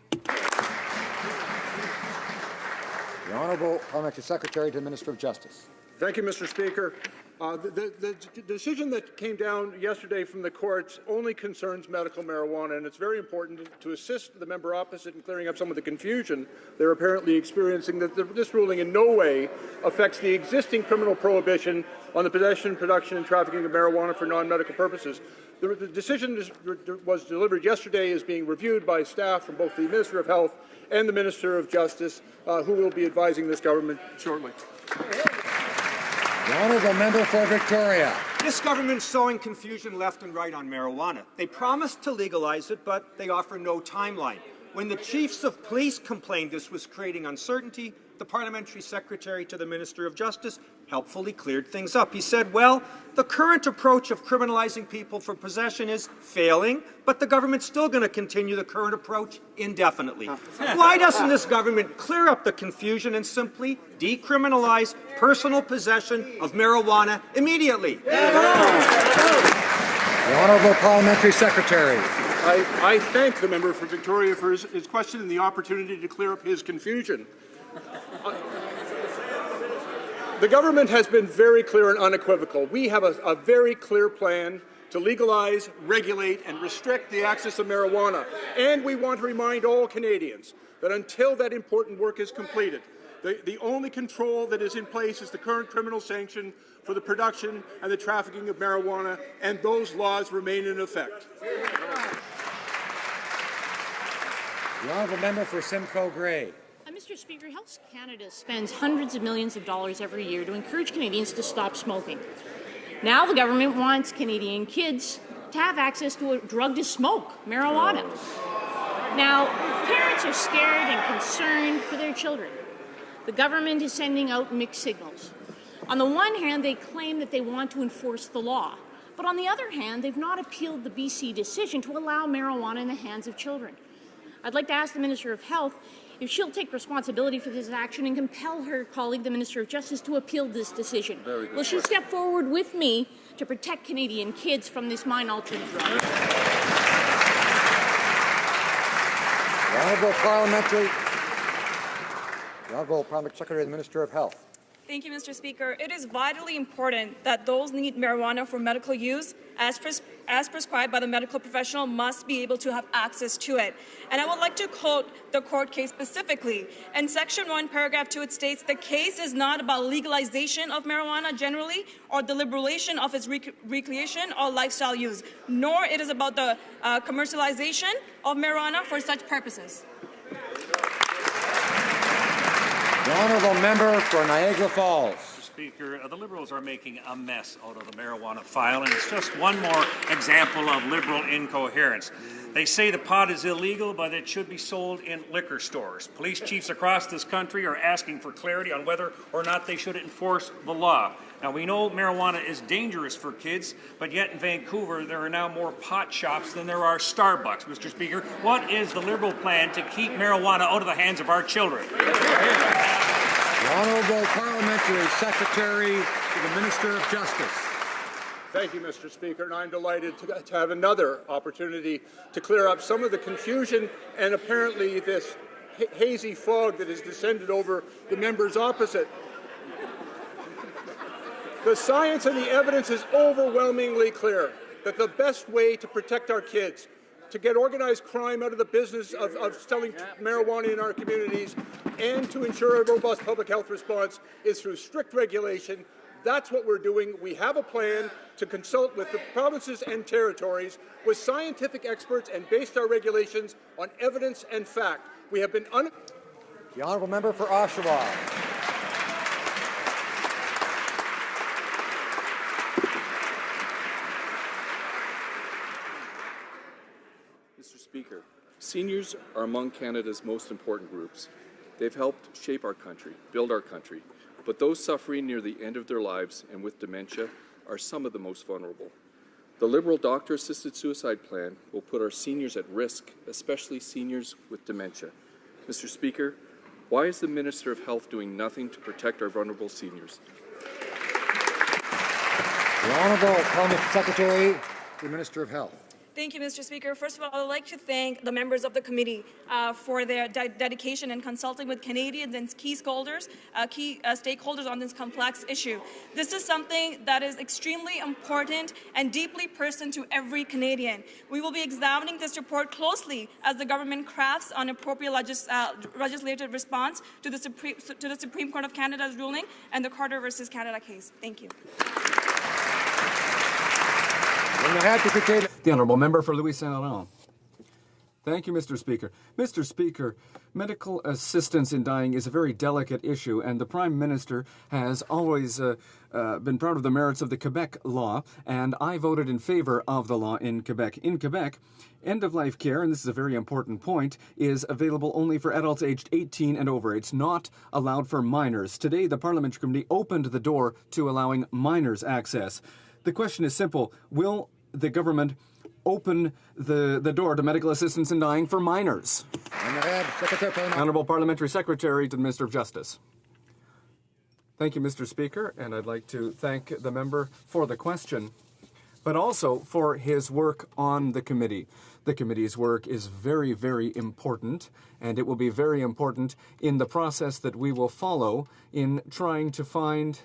The Honourable Parliamentary Secretary to the Minister of Justice. Thank you, Mr. Speaker. The decision that came down yesterday from the courts only concerns medical marijuana, and it's very important to assist the member opposite in clearing up some of the confusion they're apparently experiencing, that this ruling in no way affects the existing criminal prohibition on the possession, production, and trafficking of marijuana for non-medical purposes. The decision was delivered yesterday, is being reviewed by staff from both the Minister of Health and the Minister of Justice, who will be advising this government shortly. The Honourable Member for Victoria. This government's sowing confusion left and right on marijuana. They promised to legalize it, but they offer no timeline. When the chiefs of police complained this was creating uncertainty, the parliamentary secretary to the Minister of Justice helpfully cleared things up. He said, well, the current approach of criminalizing people for possession is failing, but the government's still going to continue the current approach indefinitely. Why doesn't this government clear up the confusion and simply decriminalize personal possession of marijuana immediately? The Honourable Parliamentary Secretary. I thank the member for Victoria for his question and the opportunity to clear up his confusion. The government has been very clear and unequivocal. We have a very clear plan to legalize, regulate, and restrict the access of marijuana. And we want to remind all Canadians that until that important work is completed, the only control that is in place is the current criminal sanction for the production and the trafficking of marijuana, and those laws remain in effect. The Honourable Member for Simcoe Grey. Mr. Speaker, Health Canada spends hundreds of millions of dollars every year to encourage Canadians to stop smoking. Now the government wants Canadian kids to have access to a drug to smoke, marijuana. Now, parents are scared and concerned for their children. The government is sending out mixed signals. On the one hand, they claim that they want to enforce the law, but on the other hand, they've not appealed the BC decision to allow marijuana in the hands of children. I'd like to ask the Minister of Health if she'll take responsibility for this action and compel her colleague, the Minister of Justice, to appeal this decision. Will she step forward with me to protect Canadian kids from this mind-altering drug? The Honourable Parliamentary Secretary of the Minister of Health. Thank you, Mr. Speaker. It is vitally important that those who need marijuana for medical use, as prescribed by the medical professional, must be able to have access to it. And I would like to quote the court case specifically. In Section 1, Paragraph 2, it states, the case is not about legalization of marijuana generally or the liberalization of its recreation or lifestyle use, nor it is about the commercialization of marijuana for such purposes. The Honourable Member for Niagara Falls. Mr. Speaker, the Liberals are making a mess out of the marijuana file, and it's just one more example of Liberal incoherence. They say the pot is illegal, but it should be sold in liquor stores. Police chiefs across this country are asking for clarity on whether or not they should enforce the law. Now, we know marijuana is dangerous for kids, but yet in Vancouver there are now more pot shops than there are Starbucks. Mr. Speaker, what is the Liberal plan to keep marijuana out of the hands of our children? The Honourable Parliamentary Secretary to the Minister of Justice. Thank you, Mr. Speaker, and I'm delighted to have another opportunity to clear up some of the confusion and apparently this hazy fog that has descended over the members opposite. The science and the evidence is overwhelmingly clear that the best way to protect our kids, to get organized crime out of the business of selling marijuana in our communities, and to ensure a robust public health response is through strict regulation. That's what we're doing. We have a plan to consult with the provinces and territories, with scientific experts, and based our regulations on evidence and fact. We have been The Honourable Member for Oshawa. Mr. Speaker, seniors are among Canada's most important groups. They've helped shape our country, build our country, but those suffering near the end of their lives and with dementia are some of the most vulnerable. The Liberal doctor-assisted suicide plan will put our seniors at risk, especially seniors with dementia. Mr. Speaker, why is the Minister of Health doing nothing to protect our vulnerable seniors? The Honourable Parliamentary Secretary, the Minister of Health. Thank you, Mr. Speaker. First of all, I would like to thank the members of the committee for their dedication in consulting with Canadians and key stakeholders on this complex issue. This is something that is extremely important and deeply personal to every Canadian. We will be examining this report closely as the government crafts an appropriate legislative response to the Supreme Court of Canada's ruling and the Carter versus Canada case. Thank you. The Honourable Member for Louis Saint Laurent. Thank you, Mr. Speaker. Mr. Speaker, medical assistance in dying is a very delicate issue, and the Prime Minister has always been proud of the merits of the Quebec law, and I voted in favour of the law in Quebec. In Quebec, end-of-life care, and this is a very important point, is available only for adults aged 18 and over. It's not allowed for minors. Today, the Parliamentary Committee opened the door to allowing minors access. The question is simple. Will the government open the door to medical assistance in dying for minors? Honourable Parliamentary Secretary to the Minister of Justice. Thank you, Mr. Speaker, and I'd like to thank the member for the question, but also for his work on the committee. The committee's work is very, very important, and it will be very important in the process that we will follow in trying to find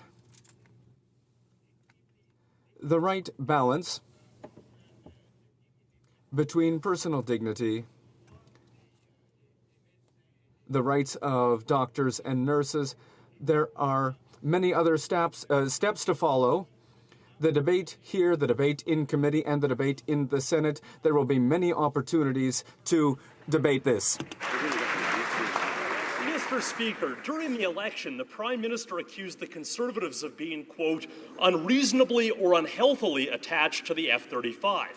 the right balance between personal dignity, the rights of doctors and nurses. There are many other steps to follow. The debate here, the debate in committee, and the debate in the Senate. There will be many opportunities to debate this. Mr. Speaker, during the election, the Prime Minister accused the Conservatives of being, quote, unreasonably or unhealthily attached to the F-35.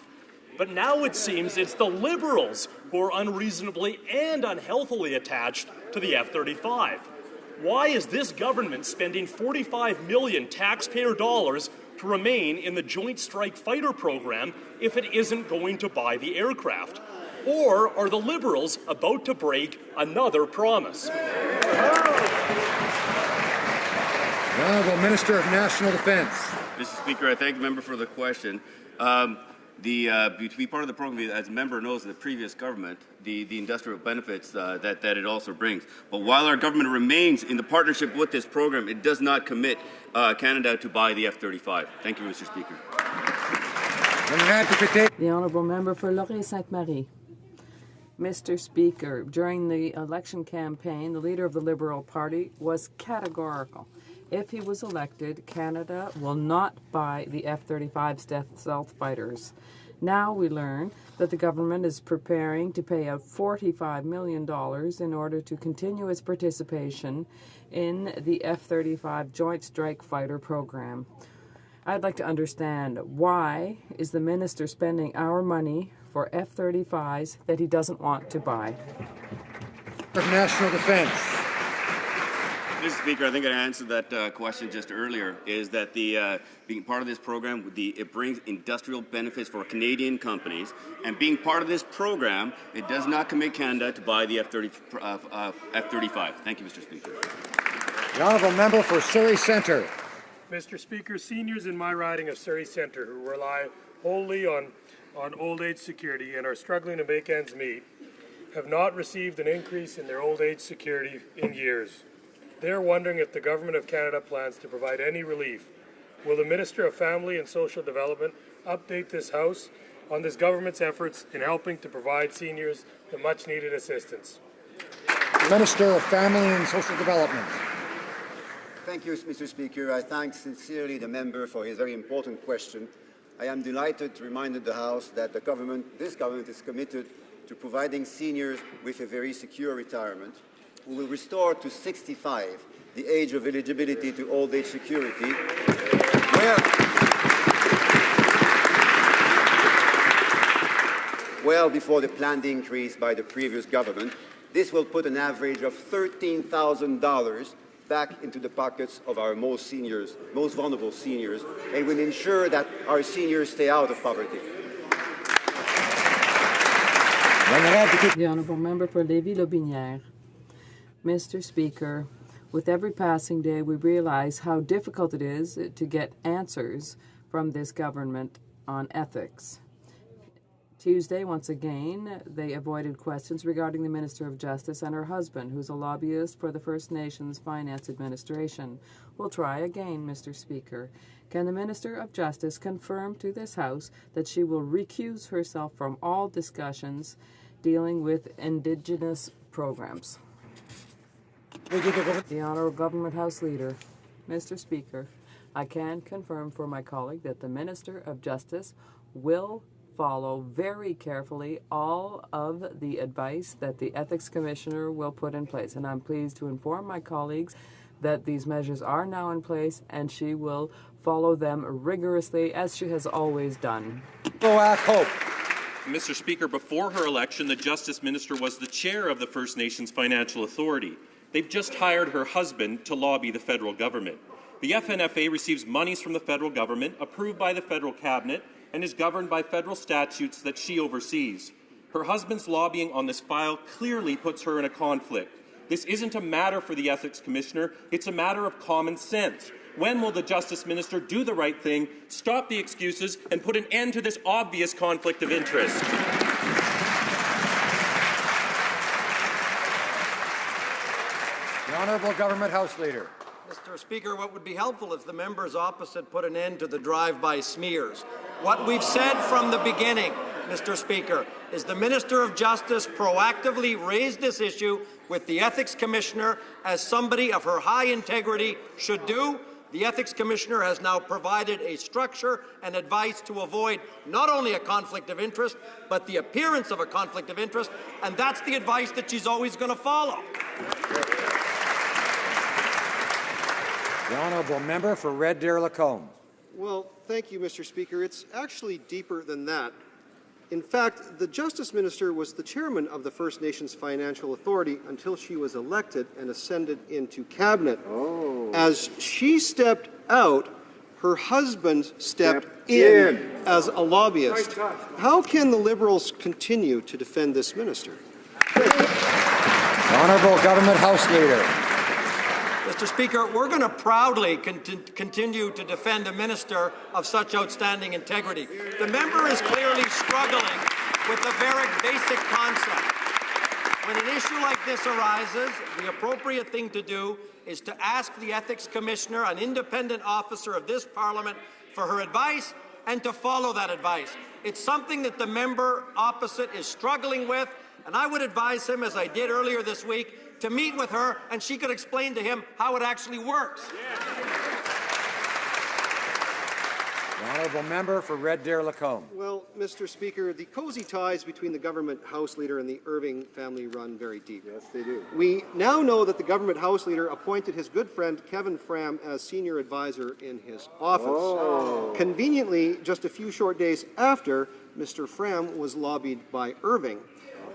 But now it seems it's the Liberals who are unreasonably and unhealthily attached to the F-35. Why is this government spending $45 million taxpayer dollars to remain in the Joint Strike Fighter program if it isn't going to buy the aircraft? Or are the Liberals about to break another promise? The Honourable Minister of National Defence. Mr. Speaker, I thank the member for the question. To be part of the program, as the member knows, the previous government, the industrial benefits that it also brings. But while our government remains in the partnership with this program, it does not commit Canada to buy the F-35. Thank you, Mr. Speaker. The Honourable Member for Laurier-Sainte-Marie. Mr. Speaker, during the election campaign, the leader of the Liberal Party was categorical. If he was elected, Canada will not buy the F-35 stealth fighters. Now we learn that the government is preparing to pay out $45 million in order to continue its participation in the F-35 Joint Strike Fighter program. I'd like to understand, why is the minister spending our money for F-35s that he doesn't want to buy? For National Defence. Mr. Speaker, I think I answered that question just earlier, is that being part of this program, it brings industrial benefits for Canadian companies, and being part of this program, it does not commit Canada to buy the F-35. Thank you, Mr. Speaker. The Honourable Member for Surrey Centre. Mr. Speaker, seniors in my riding of Surrey Centre who rely wholly on old age security and are struggling to make ends meet have not received an increase in their old age security in years. They're wondering if the Government of Canada plans to provide any relief. Will the Minister of Family and Social Development update this House on this government's efforts in helping to provide seniors the much-needed assistance? Minister of Family and Social Development. Thank you, Mr. Speaker. I thank sincerely the member for his very important question. I am delighted to remind the House that this government is committed to providing seniors with a very secure retirement. We will restore to 65 the age of eligibility to old age security, well before the planned increase by the previous government. This will put an average of $13,000 back into the pockets of our most vulnerable seniors, and will ensure that our seniors stay out of poverty. The Honourable Member for Lévis-Lotbinière. Mr. Speaker, with every passing day we realize how difficult it is to get answers from this government on ethics. Tuesday, once again, they avoided questions regarding the Minister of Justice and her husband, who's a lobbyist for the First Nations Finance Administration. We'll try again, Mr. Speaker. Can the Minister of Justice confirm to this House that she will recuse herself from all discussions dealing with Indigenous programs? The Honourable Government House Leader. Mr. Speaker, I can confirm for my colleague that the Minister of Justice will follow very carefully all of the advice that the Ethics Commissioner will put in place. And I'm pleased to inform my colleagues that these measures are now in place and she will follow them rigorously as she has always done. Mr. Speaker, before her election, the Justice Minister was the chair of the First Nations Financial Authority. They've just hired her husband to lobby the federal government. The FNFA receives monies from the federal government, approved by the federal cabinet, and is governed by federal statutes that she oversees. Her husband's lobbying on this file clearly puts her in a conflict. This isn't a matter for the Ethics Commissioner, it's a matter of common sense. When will the Justice Minister do the right thing, stop the excuses, and put an end to this obvious conflict of interest? The Honourable Government House Leader. Mr. Speaker, what would be helpful if the members opposite put an end to the drive-by smears? What we've said from the beginning, Mr. Speaker, is the Minister of Justice proactively raised this issue with the Ethics Commissioner, as somebody of her high integrity should do. The Ethics Commissioner has now provided a structure and advice to avoid not only a conflict of interest, but the appearance of a conflict of interest, and that's the advice that she's always going to follow. The Honourable Member for Red Deer Lacombe. Well, thank you, Mr. Speaker. It's actually deeper than that. In fact, the Justice Minister was the chairman of the First Nations Financial Authority until she was elected and ascended into cabinet. Oh. As she stepped out, her husband stepped in as a lobbyist. How can the Liberals continue to defend this minister? The Honourable Government House Leader. Mr. Speaker, we're going to proudly continue to defend a minister of such outstanding integrity. The member is clearly struggling with a very basic concept. When an issue like this arises, the appropriate thing to do is to ask the Ethics Commissioner, an independent officer of this Parliament, for her advice and to follow that advice. It's something that the member opposite is struggling with, and I would advise him, as I did earlier this week, to meet with her, and she could explain to him how it actually works. The Honourable Member for Red Deer Lacombe. Well, Mr. Speaker, the cozy ties between the Government House Leader and the Irving family run very deep. Yes, they do. We now know that the Government House Leader appointed his good friend Kevin Fram as senior advisor in his office. Oh. Conveniently, just a few short days after, Mr. Fram was lobbied by Irving.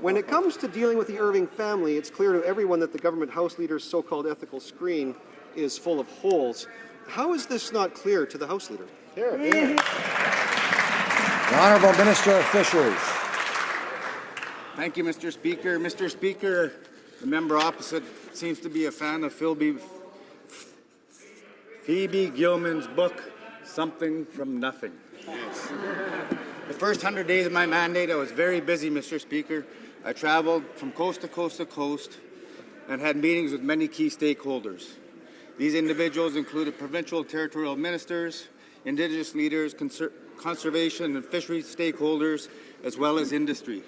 When it comes to dealing with the Irving family, it's clear to everyone that the Government House Leader's so-called ethical screen is full of holes. How is this not clear to the House Leader? The Honourable Minister of Fisheries. Thank you, Mr. Speaker. Mr. Speaker, the member opposite seems to be a fan of Phoebe Gilman's book, Something from Nothing. Yes. The first 100 days of my mandate, I was very busy, Mr. Speaker. I traveled from coast to coast to coast and had meetings with many key stakeholders. These individuals included provincial and territorial ministers, Indigenous leaders, conservation and fisheries stakeholders, as well as industry.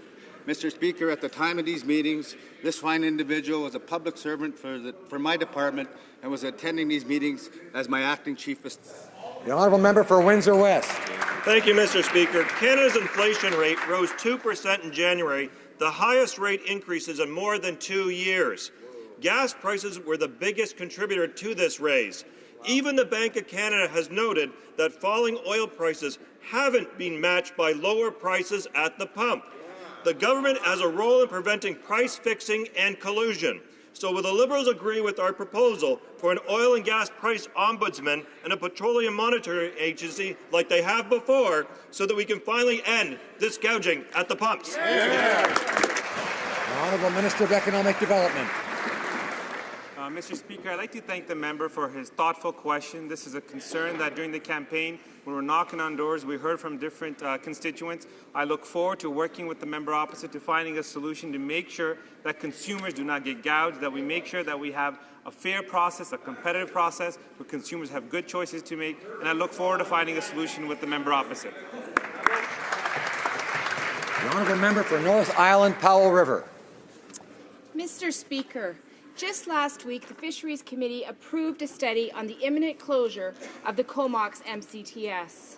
Mr. Speaker, at the time of these meetings, this fine individual was a public servant for my department and was attending these meetings as my acting chief. The Honourable Member for Windsor West. Thank you, Mr. Speaker. Canada's inflation rate rose 2% in January, the highest rate increases in more than 2 years. Gas prices were the biggest contributor to this raise. Even the Bank of Canada has noted that falling oil prices haven't been matched by lower prices at the pump. The government has a role in preventing price fixing and collusion. So will the Liberals agree with our proposal for an oil and gas price ombudsman and a petroleum monitoring agency like they have before so that we can finally end this gouging at the pumps? The Honourable Minister of Economic Development. Mr. Speaker, I'd like to thank the member for his thoughtful question. This is a concern that during the campaign, when we're knocking on doors, we heard from different constituents. I look forward to working with the member opposite to finding a solution to make sure that consumers do not get gouged, that we make sure that we have a fair process, a competitive process, where consumers have good choices to make, and I look forward to finding a solution with the member opposite. The Honourable Member for North Island, Powell River. Mr. Speaker, just last week, the Fisheries Committee approved a study on the imminent closure of the Comox MCTS.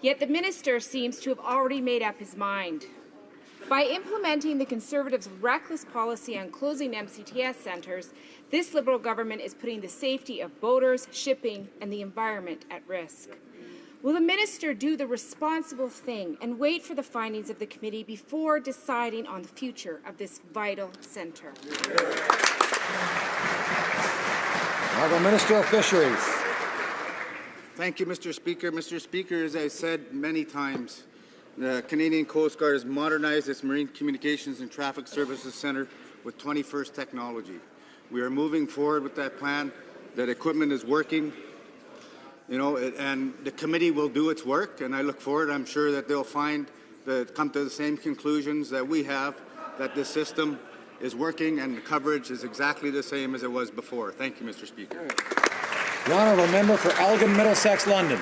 Yet the minister seems to have already made up his mind. By implementing the Conservatives' reckless policy on closing MCTS centres, this Liberal government is putting the safety of boaters, shipping, and the environment at risk. Will the minister do the responsible thing and wait for the findings of the committee before deciding on the future of this vital centre? Honourable Minister of Fisheries. Thank you, Mr. Speaker. Mr. Speaker, as I said many times, the Canadian Coast Guard has modernized its Marine Communications and Traffic Services Centre with 21st technology. We are moving forward with that plan. That equipment is working. And the committee will do its work, and I look forward. I'm sure that they'll come to the same conclusions that we have, that this system is working and the coverage is exactly the same as it was before. Thank you, Mr. Speaker. The Honourable Member for Elgin, Middlesex, London.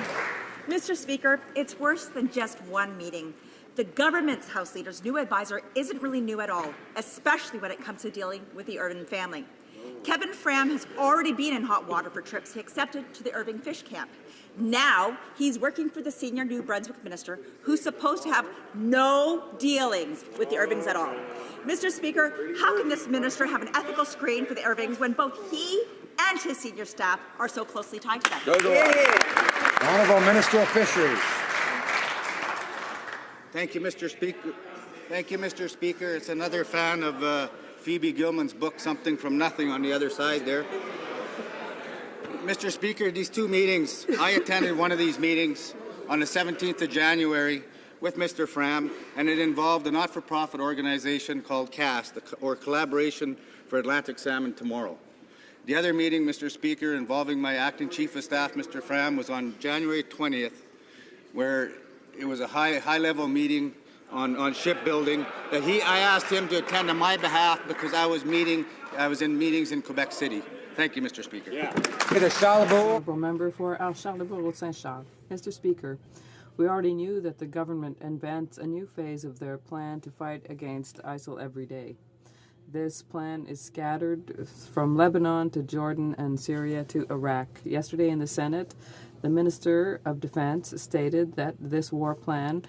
Mr. Speaker, it's worse than just one meeting. The government's House Leader's new advisor isn't really new at all, especially when it comes to dealing with the Irving family. Kevin Fram has already been in hot water for trips he accepted to the Irving Fish Camp. Now he's working for the senior New Brunswick minister who's supposed to have no dealings with the Irvings at all. Mr. Speaker, how can this minister have an ethical screen for the Irvings when both he and his senior staff are so closely tied to them? The Honourable Minister of Fisheries. Thank you, Mr. Speaker. Thank you, Mr. Speaker. It's another fan of Phoebe Gilman's book, Something from Nothing, on the other side there. Mr. Speaker, these two meetings, I attended one of these meetings on the 17th of January with Mr. Fram, and it involved a not-for-profit organization called CAST, or Collaboration for Atlantic Salmon Tomorrow. The other meeting, Mr. Speaker, involving my acting chief of staff, Mr. Fram, was on January 20th, where it was a high-level meeting on shipbuilding that I asked him to attend on my behalf because I was in meetings in Quebec City. Thank you, Mr. Speaker. Honourable Member for Charlebourg-Saint-Charles. Mr. Speaker, we already knew that the government invents a new phase of their plan to fight against ISIL every day. This plan is scattered from Lebanon to Jordan and Syria to Iraq. Yesterday in the Senate, the Minister of Defense stated that this war plan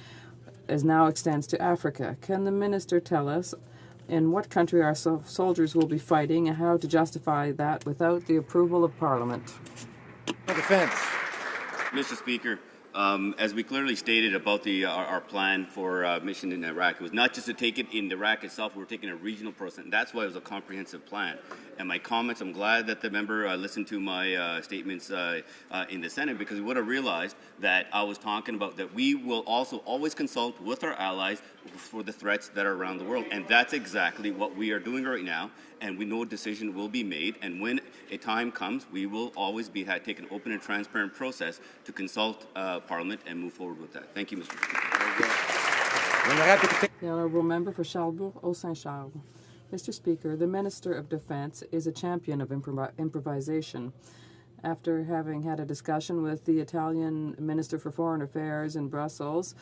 now extends to Africa. Can the minister tell us in what country our soldiers will be fighting and how to justify that without the approval of Parliament? Defense. Mr. Speaker, as we clearly stated about our plan for mission in Iraq, it was not just to take it in Iraq itself, we were taking a regional process, and that's why it was a comprehensive plan. And my comments, I'm glad that the member listened to my statements in the Senate, because we would have realized that I was talking about that we will also always consult with our allies for the threats that are around the world. And that's exactly what we are doing right now, and we know a decision will be made. And when a time comes, we will always take an open and transparent process to consult Parliament and move forward with that. Thank you, Mr. Speaker. The Honourable Member for Charlebourg-Saint-Charles. Mr. Speaker, the Minister of Defence is a champion of improvisation. After having had a discussion with the Italian Minister for Foreign Affairs in Brussels,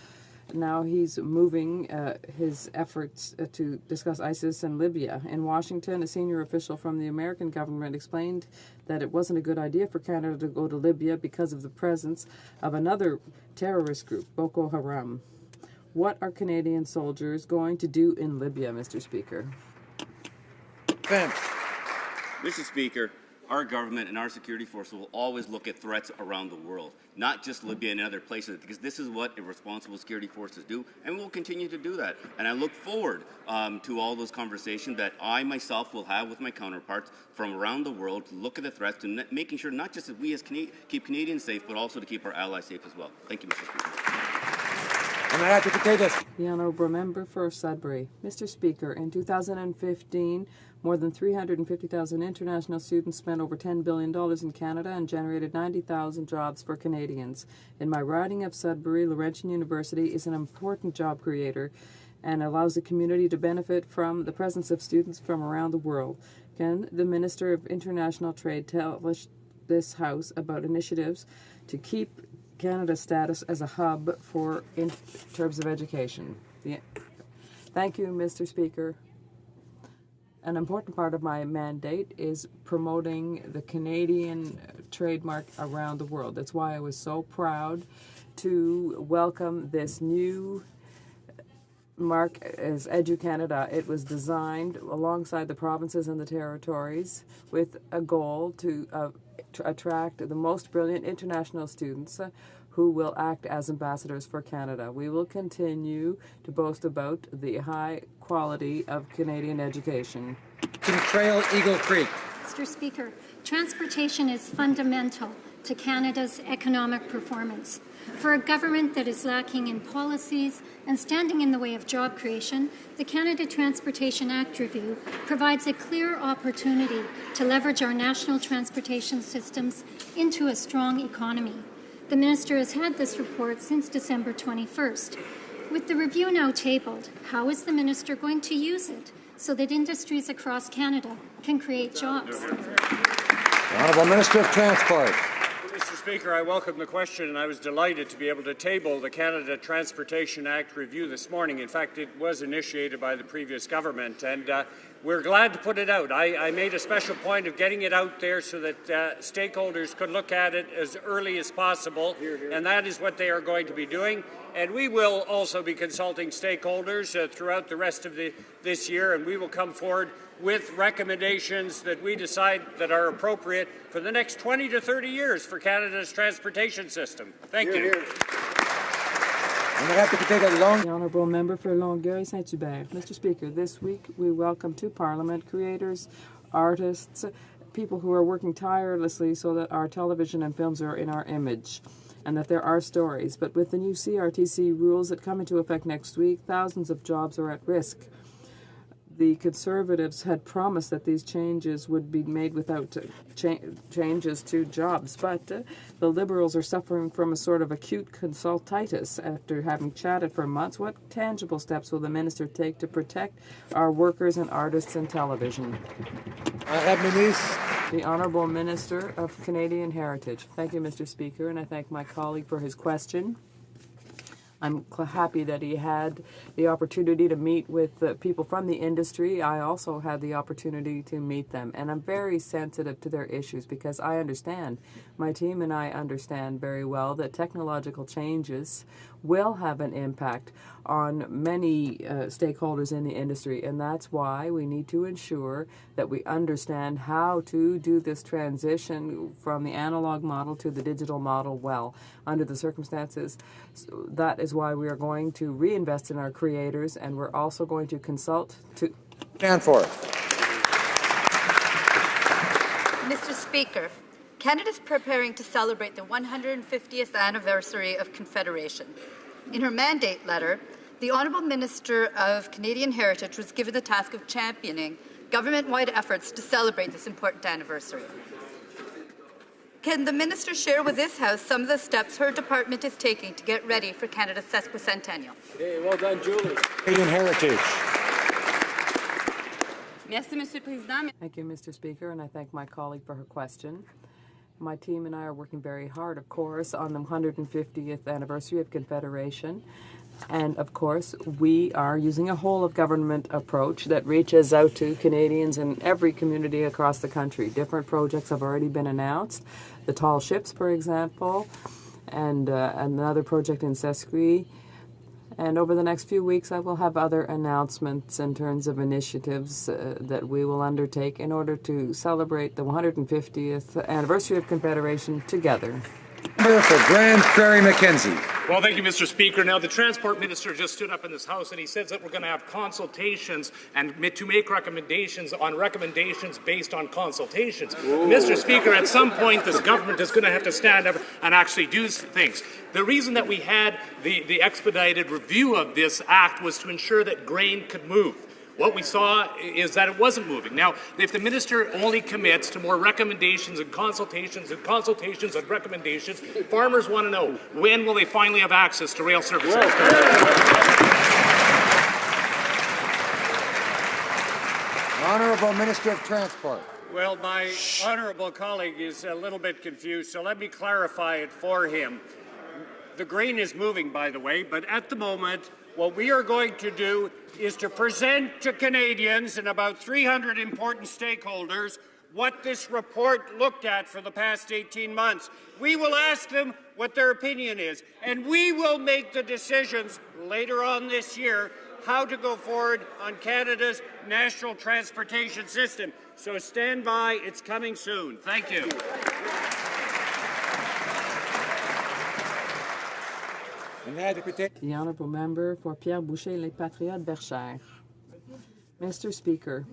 now he's moving his efforts to discuss ISIS and Libya. In Washington, a senior official from the American government explained that it wasn't a good idea for Canada to go to Libya because of the presence of another terrorist group, Boko Haram. What are Canadian soldiers going to do in Libya, Mr. Speaker? Mr. Speaker, our government and our security forces will always look at threats around the world, not just Libya and other places, because this is what responsible security forces do, and we will continue to do that. And I look forward to all those conversations that I myself will have with my counterparts from around the world to look at the threats and making sure not just that we as keep Canadians safe, but also to keep our allies safe as well. Thank you, Mr. Speaker. And I have to take this. The Honourable Member for Sudbury. Mr. Speaker, in 2015, more than 350,000 international students spent over $10 billion in Canada and generated 90,000 jobs for Canadians. In my riding of Sudbury, Laurentian University is an important job creator and allows the community to benefit from the presence of students from around the world. Can the Minister of International Trade tell this House about initiatives to keep Canada's status as a hub for in terms of education? Thank you, Mr. Speaker. An important part of my mandate is promoting the Canadian trademark around the world. That's why I was so proud to welcome this new mark as EduCanada. It was designed alongside the provinces and the territories with a goal to attract the most brilliant international students who will act as ambassadors for Canada. We will continue to boast about the high quality of Canadian education. Trail Eagle Creek. Mr. Speaker, transportation is fundamental to Canada's economic performance. For a government that is lacking in policies and standing in the way of job creation, the Canada Transportation Act review provides a clear opportunity to leverage our national transportation systems into a strong economy. The Minister has had this report since December 21st. With the review now tabled, how is the Minister going to use it so that industries across Canada can create jobs? The Honourable Minister of Transport. Mr. Speaker, I welcome the question, and I was delighted to be able to table the Canada Transportation Act review this morning. In fact, it was initiated by the previous government, and we're glad to put it out. I made a special point of getting it out there so that stakeholders could look at it as early as possible, and that is what they are going to be doing. And we will also be consulting stakeholders throughout the rest of this year, and we will come forward with recommendations that we decide that are appropriate for the next 20 to 30 years for Canada's transportation system. Thank you. The Honourable Member for Longueuil-Saint-Hubert. Mr. Speaker, this week we welcome to Parliament creators, artists, people who are working tirelessly so that our television and films are in our image and that there are stories. But with the new CRTC rules that come into effect next week, thousands of jobs are at risk. The Conservatives had promised that these changes would be made without changes to jobs, but the Liberals are suffering from a sort of acute consultitis after having chatted for months. What tangible steps will the Minister take to protect our workers and artists in television? The Honourable Minister of Canadian Heritage. Thank you, Mr. Speaker, and I thank my colleague for his question. I'm happy that he had the opportunity to meet with people from the industry. I also had the opportunity to meet them, and I'm very sensitive to their issues because I understand, my team and I understand very well that technological changes will have an impact on many stakeholders in the industry, and that's why we need to ensure that we understand how to do this transition from the analog model to the digital model well under the circumstances. So that is why we are going to reinvest in our creators, and we're also going to consult to stand for it. Mr. Speaker, Canada is preparing to celebrate the 150th anniversary of Confederation. In her mandate letter, the Honourable Minister of Canadian Heritage was given the task of championing government-wide efforts to celebrate this important anniversary. Can the Minister share with this House some of the steps her department is taking to get ready for Canada's sesquicentennial? Hey, well done, Julie. Canadian Heritage. Thank you, Mr. Speaker, and I thank my colleague for her question. My team and I are working very hard, of course, on the 150th anniversary of Confederation. And, of course, we are using a whole-of-government approach that reaches out to Canadians in every community across the country. Different projects have already been announced. The tall ships, for example, and another project in Sesqui. And over the next few weeks, I will have other announcements in terms of initiatives that we will undertake in order to celebrate the 150th anniversary of Confederation together. Member for Grand Prairie Mackenzie. Well, thank you, Mr. Speaker. Now, the Transport Minister just stood up in this House and he says that we're going to have consultations and to make recommendations on recommendations based on consultations. Mr. Speaker, at some point, this government is going to have to stand up and actually do things. The reason that we had the expedited review of this act was to ensure that grain could move. What we saw is that it wasn't moving. Now, if the minister only commits to more recommendations and consultations and consultations and recommendations, farmers want to know, when will they finally have access to rail services? Honourable Minister of Transport. Well, my honourable colleague is a little bit confused, so let me clarify it for him. The grain is moving, by the way, but at the moment, what we are going to do is to present to Canadians and about 300 important stakeholders what this report looked at for the past 18 months. We will ask them what their opinion is, and we will make the decisions later on this year how to go forward on Canada's national transportation system. So stand by, it's coming soon. Thank you. The Honourable Member for Pierre Boucher, Les Patriotes, Berchère. Mr. Speaker,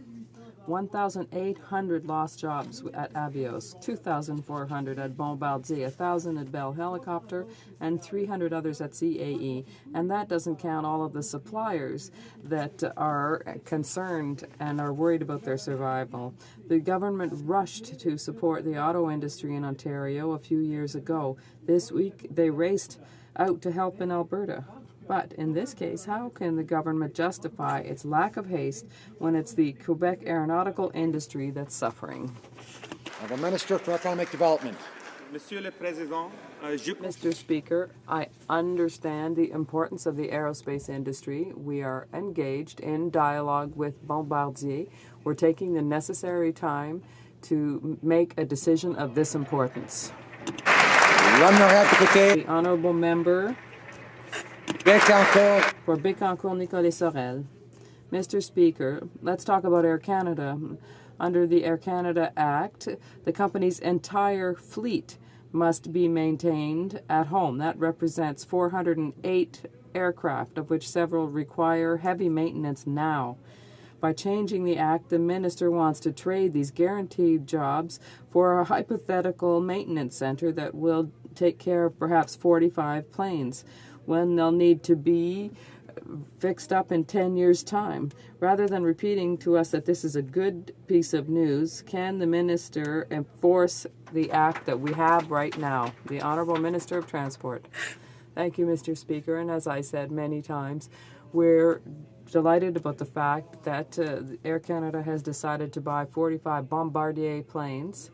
1,800 lost jobs at Avios, 2,400 at Bombardier, 1,000 at Bell Helicopter, and 300 others at CAE. And that doesn't count all of the suppliers that are concerned and are worried about their survival. The government rushed to support the auto industry in Ontario a few years ago. This week, they raced out to help in Alberta. But in this case, how can the government justify its lack of haste when it's the Quebec aeronautical industry that's suffering? The Minister for Economic Development. Monsieur le Président, Mr. Speaker, I understand the importance of the aerospace industry. We are engaged in dialogue with Bombardier. We're taking the necessary time to make a decision of this importance. The Honourable Member Bécancour. For Bécancour, Nicolas Sorel. Mr. Speaker, let's talk about Air Canada. Under the Air Canada Act, the company's entire fleet must be maintained at home. That represents 408 aircraft, of which several require heavy maintenance now. By changing the act, the minister wants to trade these guaranteed jobs for a hypothetical maintenance center that will take care of perhaps 45 planes, when they'll need to be fixed up in 10 years' time. Rather than repeating to us that this is a good piece of news, can the minister enforce the act that we have right now? The Honourable Minister of Transport. Thank you, Mr. Speaker. And as I said many times, we're delighted about the fact that Air Canada has decided to buy 45 Bombardier planes,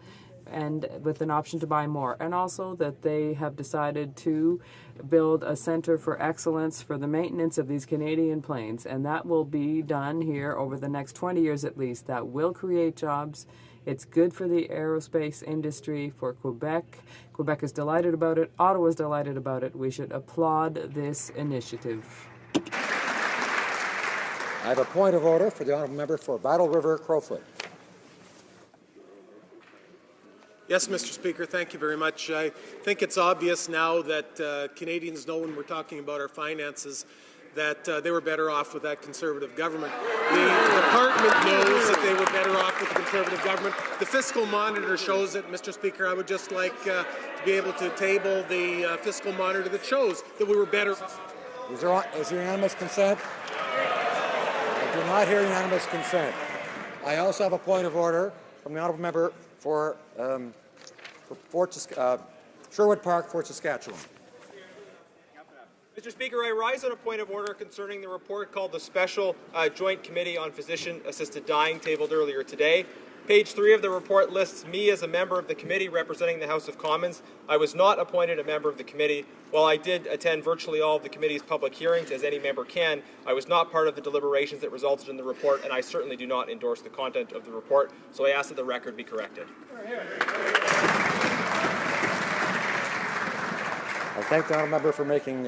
and with an option to buy more, and also that they have decided to build a center for excellence for the maintenance of these Canadian planes, and that will be done here over the next 20 years at least. That will create jobs. It's good for the aerospace industry, for Quebec. Quebec is delighted about it. Ottawa is delighted about it. We should applaud this initiative. I have a point of order for the Honourable Member for Battle River, Crowfoot. Yes, Mr. Speaker, thank you very much. I think it's obvious now that Canadians know when we're talking about our finances that they were better off with that Conservative government. The Department knows that they were better off with the Conservative government. The Fiscal Monitor shows it. Mr. Speaker, I would just like to be able to table the Fiscal Monitor that shows that we were better. Is there unanimous consent? I do not hear unanimous consent. I also have a point of order from the Honourable Member for Sherwood Park, Fort Saskatchewan. Mr. Speaker, I rise on a point of order concerning the report called the Special Joint Committee on Physician-Assisted Dying tabled earlier today. Page 3 of the report lists me as a member of the committee representing the House of Commons. I was not appointed a member of the committee. While I did attend virtually all of the committee's public hearings, as any member can, I was not part of the deliberations that resulted in the report, and I certainly do not endorse the content of the report, so I ask that the record be corrected. I thank the Honourable Member for making